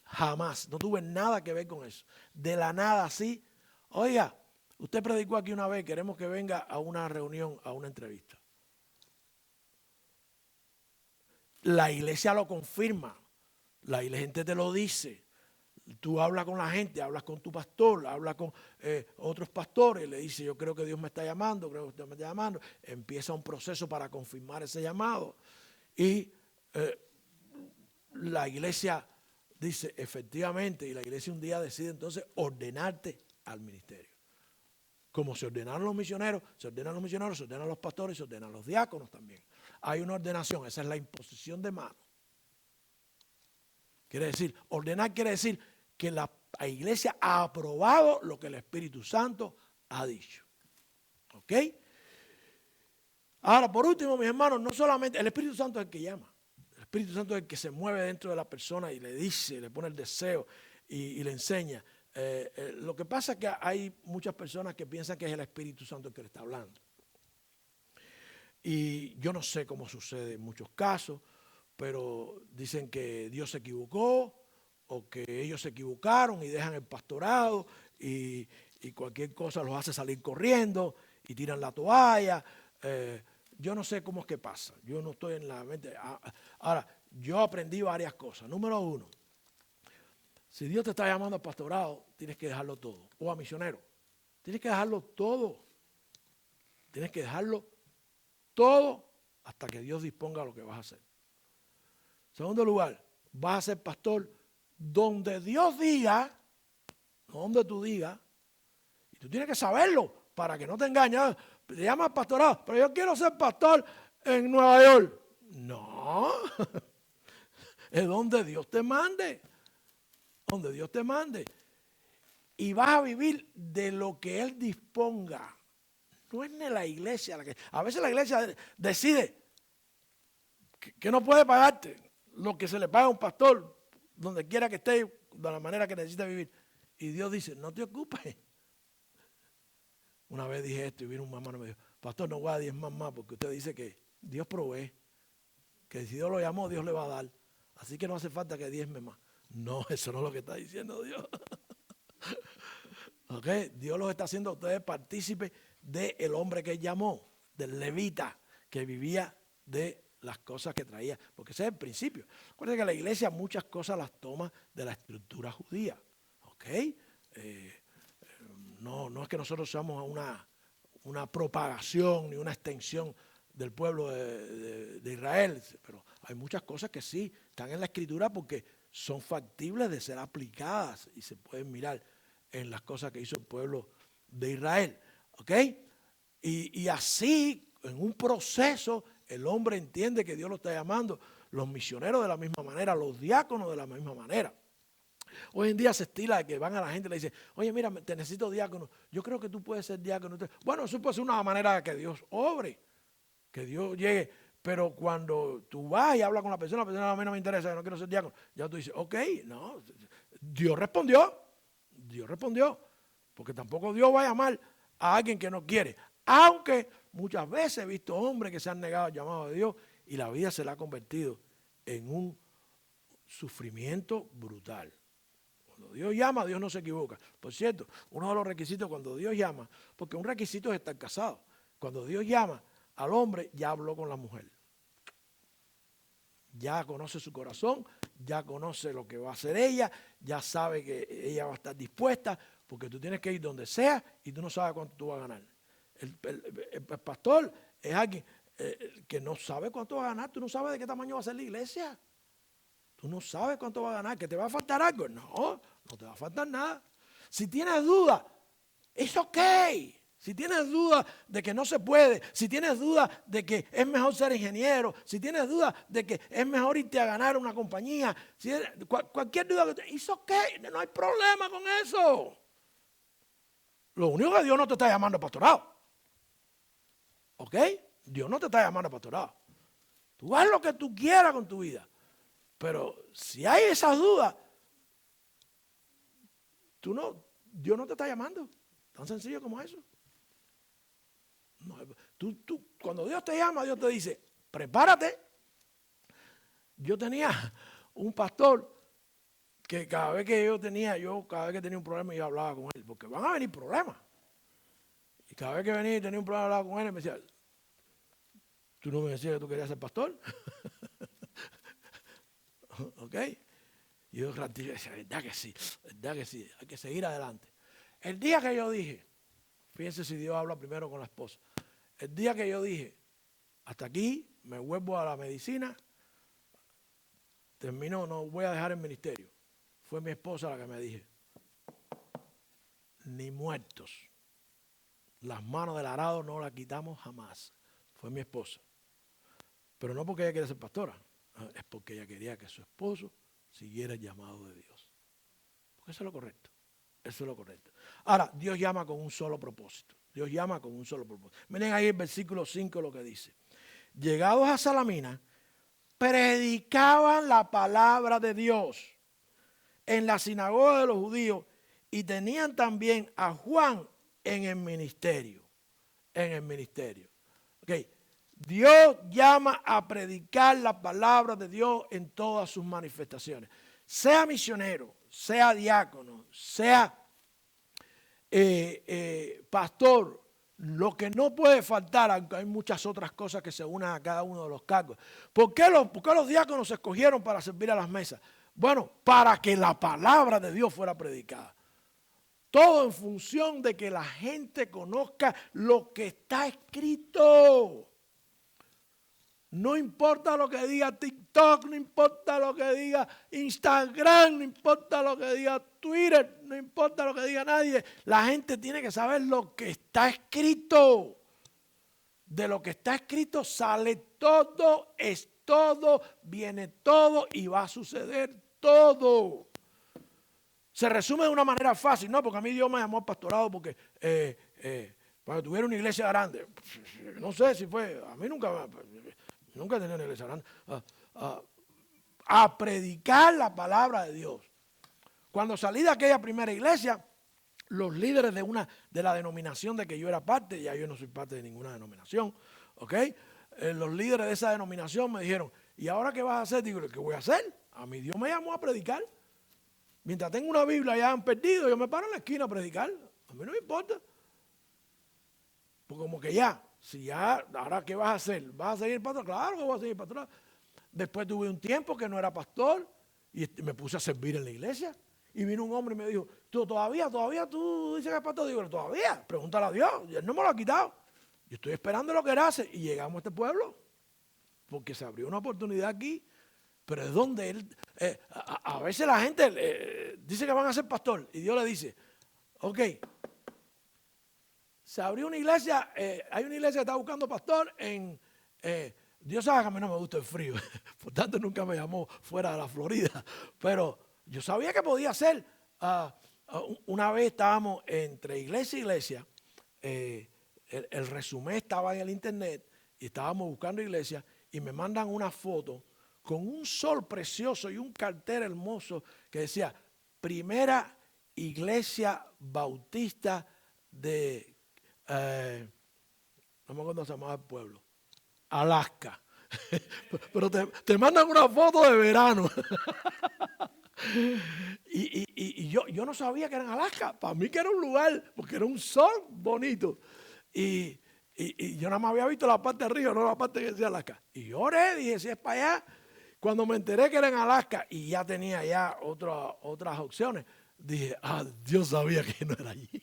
Jamás. No tuve nada que ver con eso. De la nada así. Oiga, usted predicó aquí una vez, queremos que venga a una reunión, a una entrevista. La iglesia lo confirma. La gente te lo dice. Tú hablas con la gente, hablas con tu pastor, hablas con otros pastores, le dices, yo creo que Dios me está llamando, creo que Dios me está llamando. Empieza un proceso para confirmar ese llamado. Y la iglesia dice, efectivamente, y la iglesia un día decide entonces ordenarte al ministerio. Como se ordenaron los misioneros, se ordenan los pastores, se ordenan los diáconos también. Hay una ordenación, esa es la imposición de manos. Quiere decir, ordenar quiere decir que la iglesia ha aprobado lo que el Espíritu Santo ha dicho. ¿Ok? Ahora, por último, mis hermanos, no solamente el Espíritu Santo es el que llama. El Espíritu Santo es el que se mueve dentro de la persona y le dice, le pone el deseo y le enseña. Lo que pasa es que hay muchas personas que piensan que es el Espíritu Santo el que le está hablando. Y yo no sé cómo sucede en muchos casos, pero dicen que Dios se equivocó o que ellos se equivocaron y dejan el pastorado y cualquier cosa los hace salir corriendo y tiran la toalla. Yo no sé cómo es que pasa. Yo no estoy en la mente. Ahora, yo aprendí varias cosas. Número 1, si Dios te está llamando al pastorado, tienes que dejarlo todo. O a misionero. Tienes que dejarlo todo. Tienes que dejarlo todo hasta que Dios disponga lo que vas a hacer. Segundo lugar, vas a ser pastor donde Dios diga, no donde tú digas, y tú tienes que saberlo para que no te engañes. Te llamas pastorado, pero yo quiero ser pastor en Nueva York. No, es donde Dios te mande, donde Dios te mande. Y vas a vivir de lo que Él disponga. No es ni la iglesia la que... A veces la iglesia decide que no puede pagarte lo que se le paga a un pastor, donde quiera que esté, de la manera que necesite vivir. Y Dios dice, no te ocupes. Una vez dije esto y vino un mamá y me dijo, pastor, no voy a diezmar más porque usted dice que Dios provee, que si Dios lo llamó, Dios le va a dar. Así que no hace falta que diezme más. No, eso no es lo que está diciendo Dios. ¿Okay? Dios los está haciendo a ustedes partícipes del hombre que Él llamó, del levita, que vivía de las cosas que traía, porque ese es el principio. Acuérdense que la iglesia muchas cosas las toma de la estructura judía, ¿ok? No es que nosotros seamos una propagación ni una extensión del pueblo de Israel, pero hay muchas cosas que sí están en la escritura porque son factibles de ser aplicadas y se pueden mirar en las cosas que hizo el pueblo de Israel, ¿ok? Y así, en un proceso, el hombre entiende que Dios lo está llamando, los misioneros de la misma manera, los diáconos de la misma manera. Hoy en día se estila de que van a la gente y le dicen, oye, mira, te necesito diácono, yo creo que tú puedes ser diácono. Bueno, eso puede ser una manera de que Dios obre, que Dios llegue, pero cuando tú vas y hablas con la persona a mí no me interesa, yo no quiero ser diácono, ya tú dices, ok, no, Dios respondió, porque tampoco Dios va a llamar a alguien que no quiere. Aunque muchas veces he visto hombres que se han negado al llamado de Dios y la vida se le ha convertido en un sufrimiento brutal. Cuando Dios llama, Dios no se equivoca. Por cierto, uno de los requisitos cuando Dios llama, porque un requisito es estar casado. Cuando Dios llama al hombre, ya habló con la mujer. Ya conoce su corazón, ya conoce lo que va a hacer ella, ya sabe que ella va a estar dispuesta, porque tú tienes que ir donde sea y tú no sabes cuánto tú vas a ganar. El pastor es alguien que no sabe cuánto va a ganar, tú no sabes de qué tamaño va a ser la iglesia. Tú no sabes cuánto va a ganar, que te va a faltar algo. No, no te va a faltar nada. Si tienes duda, es ok. Si tienes duda de que no se puede, si tienes duda de que es mejor ser ingeniero, si tienes duda de que es mejor irte a ganar una compañía, cualquier duda que te, es ok, no hay problema con eso. Lo único que Dios no te está llamando a pastorado. ¿Ok? Dios no te está llamando a pastorado. Tú haz lo que tú quieras con tu vida. Pero si hay esas dudas, Dios no te está llamando. Tan sencillo como eso. No, cuando Dios te llama, Dios te dice, prepárate. Yo tenía un pastor que cada vez que tenía un problema, yo hablaba con él, porque van a venir problemas. Y cada vez que venía y tenía un problema, hablaba con él y me decía, ¿tú no me decías que tú querías ser pastor? ¿Ok? Y yo decía, verdad que sí, hay que seguir adelante. El día que yo dije, fíjense si Dios habla primero con la esposa, el día que yo dije, hasta aquí, me vuelvo a la medicina, termino, no voy a dejar el ministerio. Fue mi esposa la que me dije, ni muertos, las manos del arado no las quitamos jamás. Fue mi esposa. Pero no porque ella quiere ser pastora, es porque ella quería que su esposo siguiera el llamado de Dios. Porque eso es lo correcto. Eso es lo correcto. Ahora, Dios llama con un solo propósito. Dios llama con un solo propósito. Miren ahí el versículo 5 lo que dice. Llegados a Salamina, predicaban la palabra de Dios en la sinagoga de los judíos y tenían también a Juan en el ministerio. En el ministerio. Okay. Dios llama a predicar la palabra de Dios en todas sus manifestaciones. Sea misionero, sea diácono, sea pastor, lo que no puede faltar, aunque hay muchas otras cosas que se unen a cada uno de los cargos. ¿Por qué los diáconos se escogieron para servir a las mesas? Bueno, para que la palabra de Dios fuera predicada. Todo en función de que la gente conozca lo que está escrito. No importa lo que diga TikTok, no importa lo que diga Instagram, no importa lo que diga Twitter, no importa lo que diga nadie. La gente tiene que saber lo que está escrito. De lo que está escrito sale todo, es todo, viene todo y va a suceder todo. Se resume de una manera fácil, ¿no? Porque a mí Dios me llamó al pastorado porque cuando tuviera una iglesia grande, no sé si fue, a mí nunca he tenido una iglesia grande, a predicar la palabra de Dios. Cuando salí de aquella primera iglesia, los líderes de la denominación de que yo era parte, ya yo no soy parte de ninguna denominación, ¿ok? Los líderes de esa denominación me dijeron, ¿y ahora qué vas a hacer? Digo, ¿qué voy a hacer? A mí Dios me llamó a predicar. Mientras tengo una Biblia ya han perdido, yo me paro en la esquina a predicar. A mí no me importa. Porque como que ahora ¿qué vas a hacer? ¿Vas a seguir pastor? Claro que voy a seguir pastor. Después tuve un tiempo que no era pastor y me puse a servir en la iglesia. Y vino un hombre y me dijo, ¿tú todavía tú dices que es pastor? Digo, todavía, pregúntale a Dios, y él no me lo ha quitado. Yo estoy esperando lo que él hace y llegamos a este pueblo. Porque se abrió una oportunidad aquí, pero es donde él, a veces la gente dice que van a ser pastor y Dios le dice, ok, se abrió una iglesia, hay una iglesia que está buscando pastor Dios sabe que a mí no me gusta el frío, por tanto nunca me llamó fuera de la Florida, pero yo sabía que podía ser. Una vez estábamos entre iglesia y iglesia, el resumen estaba en el internet y estábamos buscando iglesia y me mandan una foto con un sol precioso y un cartel hermoso que decía, Primera Iglesia Bautista de no me acuerdo cómo se llamaba el pueblo, Alaska. Pero te mandan una foto de verano. Y yo no sabía que era en Alaska. Para mí que era un lugar, porque era un sol bonito. Y yo nada más había visto la parte de arriba, no la parte que decía Alaska. Y yo oré, dije, si es para allá. Cuando me enteré que era en Alaska y ya tenía ya otras opciones, dije, Dios sabía que no era allí.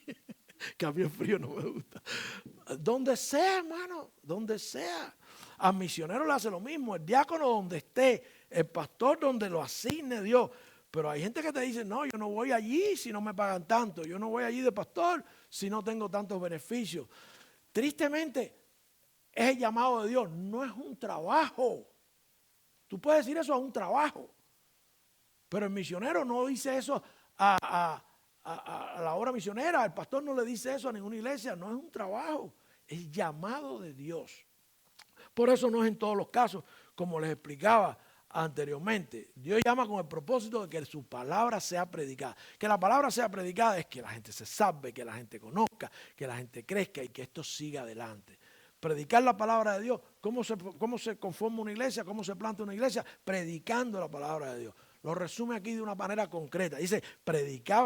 Que a mí el frío no me gusta. Donde sea, hermano, donde sea. Al misionero le hace lo mismo, el diácono donde esté, el pastor donde lo asigne Dios. Pero hay gente que te dice, no, yo no voy allí si no me pagan tanto, yo no voy allí de pastor si no tengo tantos beneficios. Tristemente, es el llamado de Dios, no es un trabajo. Tú puedes decir eso a un trabajo, pero el misionero no dice eso a la obra misionera, el pastor no le dice eso a ninguna iglesia, no es un trabajo, es llamado de Dios. Por eso no es en todos los casos, como les explicaba anteriormente. Dios llama con el propósito de que su palabra sea predicada. Que la palabra sea predicada es que la gente se salve, que la gente conozca, que la gente crezca y que esto siga adelante. Predicar la palabra de Dios. ¿Cómo se conforma una iglesia? ¿Cómo se planta una iglesia? Predicando la palabra de Dios. Lo resume aquí de una manera concreta. Dice,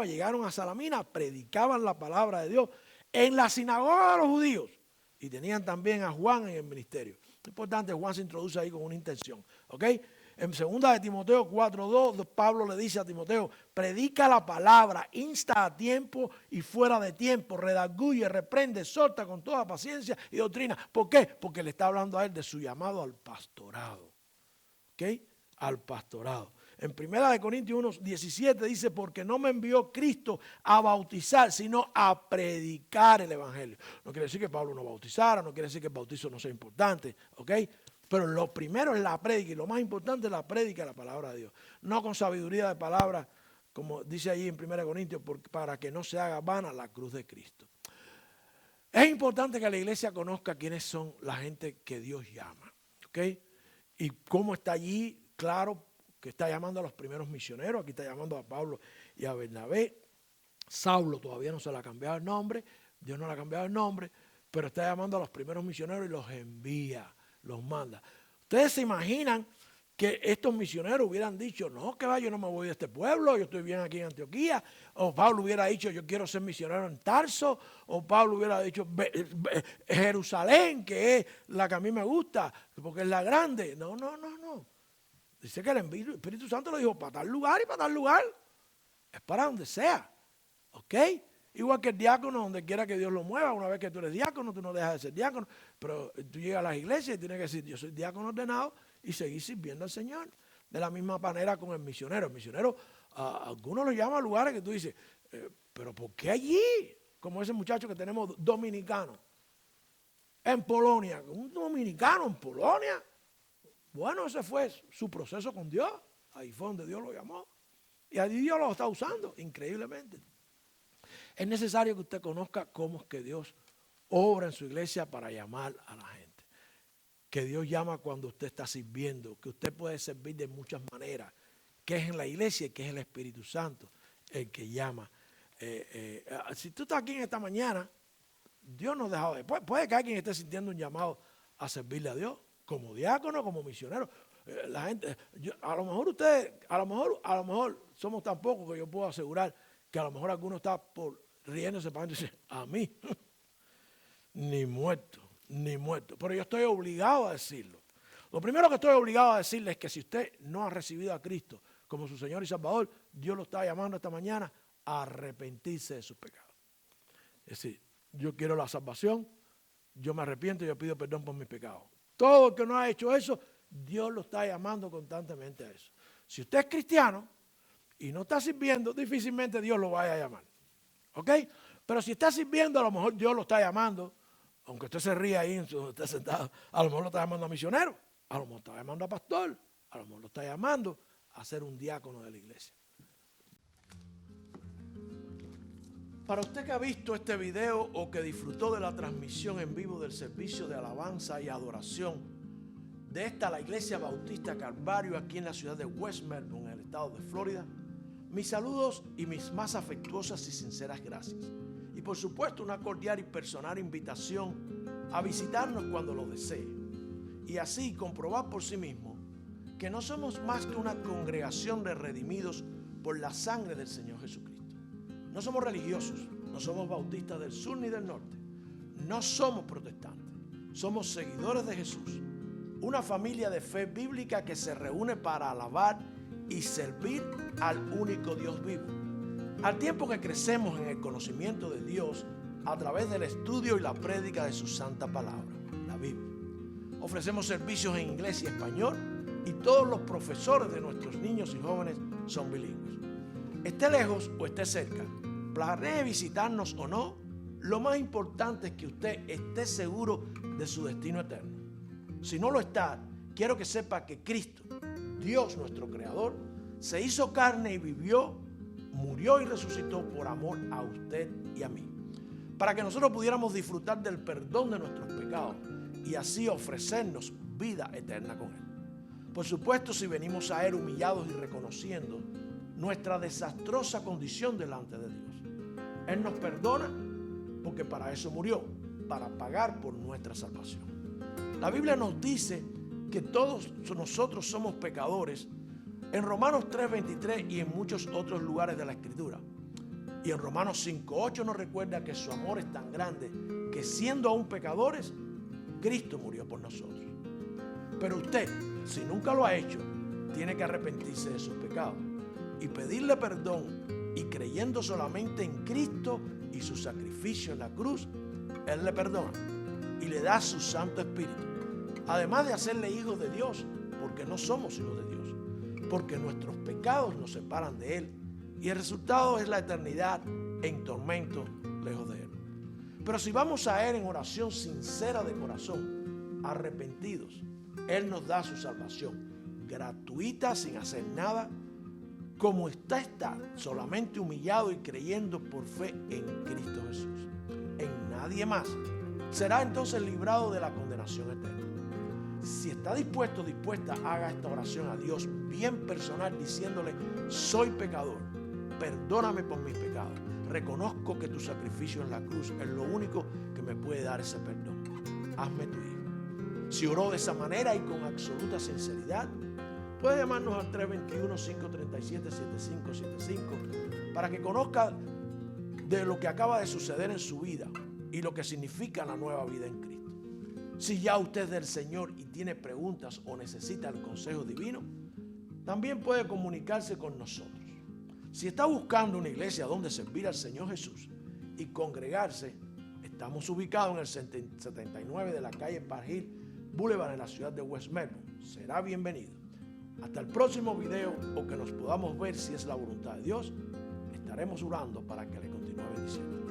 llegaron a Salamina, predicaban la palabra de Dios en la sinagoga de los judíos. Y tenían también a Juan en el ministerio. Es importante, Juan se introduce ahí con una intención. ¿Ok? En 2 de Timoteo 4:2, Pablo le dice a Timoteo, predica la palabra, insta a tiempo y fuera de tiempo, redarguye, reprende, exhorta con toda paciencia y doctrina. ¿Por qué? Porque le está hablando a él de su llamado al pastorado. ¿Ok? Al pastorado. En 1 Corintios 1:17 dice, porque no me envió Cristo a bautizar, sino a predicar el evangelio. No quiere decir que Pablo no bautizara, no quiere decir que el bautizo no sea importante, ¿ok? Pero lo primero es la prédica y lo más importante es la prédica de la palabra de Dios. No con sabiduría de palabra, como dice allí en 1 Corintios, para que no se haga vana la cruz de Cristo. Es importante que la iglesia conozca quiénes son la gente que Dios llama, ¿ok? Y cómo está allí, claro, que está llamando a los primeros misioneros. Aquí está llamando a Pablo y a Bernabé. Saulo todavía no se le ha cambiado el nombre, Dios no le ha cambiado el nombre, pero está llamando a los primeros misioneros y los envía, los manda. Ustedes se imaginan que estos misioneros hubieran dicho, no, que va, yo no me voy de este pueblo, yo estoy bien aquí en Antioquía. O Pablo hubiera dicho, yo quiero ser misionero en Tarso. O Pablo hubiera dicho, Jerusalén, que es la que a mí me gusta, porque es la grande. No. Dice que el Espíritu Santo lo dijo para tal lugar y para tal lugar. Es para donde sea. ¿Ok? Igual que el diácono, donde quiera que Dios lo mueva. Una vez que tú eres diácono, tú no dejas de ser diácono. Pero tú llegas a las iglesias y tienes que decir, yo soy diácono ordenado y seguir sirviendo al Señor. De la misma manera con el misionero. El misionero, algunos lo llaman a lugares que tú dices, pero ¿por qué allí? Como ese muchacho que tenemos dominicano. En Polonia. Un dominicano en Polonia. Bueno, ese fue su proceso con Dios. Ahí fue donde Dios lo llamó. Y allí Dios lo está usando, increíblemente. Es necesario que usted conozca cómo es que Dios obra en su iglesia para llamar a la gente. Que Dios llama cuando usted está sirviendo, que usted puede servir de muchas maneras, que es en la iglesia y que es el Espíritu Santo el que llama. Si tú estás aquí en esta mañana, Dios nos deja de. Puede que alguien esté sintiendo un llamado a servirle a Dios. Como diácono, como misionero. La gente, a lo mejor ustedes, a lo mejor somos tan pocos que yo puedo asegurar que a lo mejor alguno está riéndose para adentro y dice, a mí, ni muerto. Pero yo estoy obligado a decirlo. Lo primero que estoy obligado a decirle es que si usted no ha recibido a Cristo como su Señor y Salvador, Dios lo está llamando esta mañana a arrepentirse de sus pecados. Es decir, yo quiero la salvación, yo me arrepiento y yo pido perdón por mis pecados. Todo el que no ha hecho eso, Dios lo está llamando constantemente a eso. Si usted es cristiano y no está sirviendo, difícilmente Dios lo vaya a llamar. ¿Ok? Pero si está sirviendo, a lo mejor Dios lo está llamando, aunque usted se ríe ahí, usted sentado, a lo mejor lo está llamando a misionero, a lo mejor lo está llamando a pastor, a lo mejor lo está llamando a ser un diácono de la iglesia. Para usted que ha visto este video o que disfrutó de la transmisión en vivo del servicio de alabanza y adoración de la Iglesia Bautista Calvario aquí en la ciudad de West Melbourne, en el estado de Florida, mis saludos y mis más afectuosas y sinceras gracias. Y por supuesto una cordial y personal invitación a visitarnos cuando lo desee y así comprobar por sí mismo que no somos más que una congregación de redimidos por la sangre del Señor Jesucristo. No somos religiosos, no somos bautistas del sur ni del norte, no somos protestantes, somos seguidores de Jesús, una familia de fe bíblica que se reúne para alabar y servir al único Dios vivo. Al tiempo que crecemos en el conocimiento de Dios a través del estudio y la prédica de su santa palabra, la Biblia. Ofrecemos servicios en inglés y español y todos los profesores de nuestros niños y jóvenes son bilingües. Esté lejos o esté cerca, planee visitarnos o no, lo más importante es que usted esté seguro de su destino eterno. Si no lo está, quiero que sepa que Cristo, Dios nuestro Creador, se hizo carne y vivió, murió y resucitó por amor a usted y a mí, para que nosotros pudiéramos disfrutar del perdón de nuestros pecados y así ofrecernos vida eterna con Él. Por supuesto, si venimos a Él humillados y reconociendo nuestra desastrosa condición delante de Dios, Él nos perdona porque para eso murió, para pagar por nuestra salvación. La Biblia nos dice que todos nosotros somos pecadores en Romanos 3:23 y en muchos otros lugares de la Escritura. Y en Romanos 5:8 nos recuerda que su amor es tan grande que siendo aún pecadores, Cristo murió por nosotros. Pero usted, si nunca lo ha hecho, tiene que arrepentirse de sus pecados y pedirle perdón, y creyendo solamente en Cristo y su sacrificio en la cruz, Él le perdona y le da su Santo Espíritu. Además de hacerle hijos de Dios, porque no somos hijos de Dios, porque nuestros pecados nos separan de Él y el resultado es la eternidad en tormento lejos de Él. Pero si vamos a Él en oración sincera de corazón, arrepentidos, Él nos da su salvación gratuita, sin hacer nada, como está, solamente humillado y creyendo por fe en Cristo Jesús, en nadie más. Será entonces librado de la condenación eterna. Si está dispuesto, dispuesta, haga esta oración a Dios bien personal, diciéndole: soy pecador, perdóname por mis pecados, reconozco que tu sacrificio en la cruz es lo único que me puede dar ese perdón, hazme tu hijo. Si oró de esa manera y con absoluta sinceridad, puede llamarnos al 321-537-7575 para que conozca de lo que acaba de suceder en su vida y lo que significa la nueva vida en Cristo. Si ya usted es del Señor y tiene preguntas o necesita el consejo divino, también puede comunicarse con nosotros. Si está buscando una iglesia donde servir al Señor Jesús y congregarse, estamos ubicados en el 79 de la calle Park Hill Boulevard en la ciudad de West Melbourne. Será bienvenido. Hasta el próximo video, o que nos podamos ver si es la voluntad de Dios, estaremos orando para que le continúe bendiciendo.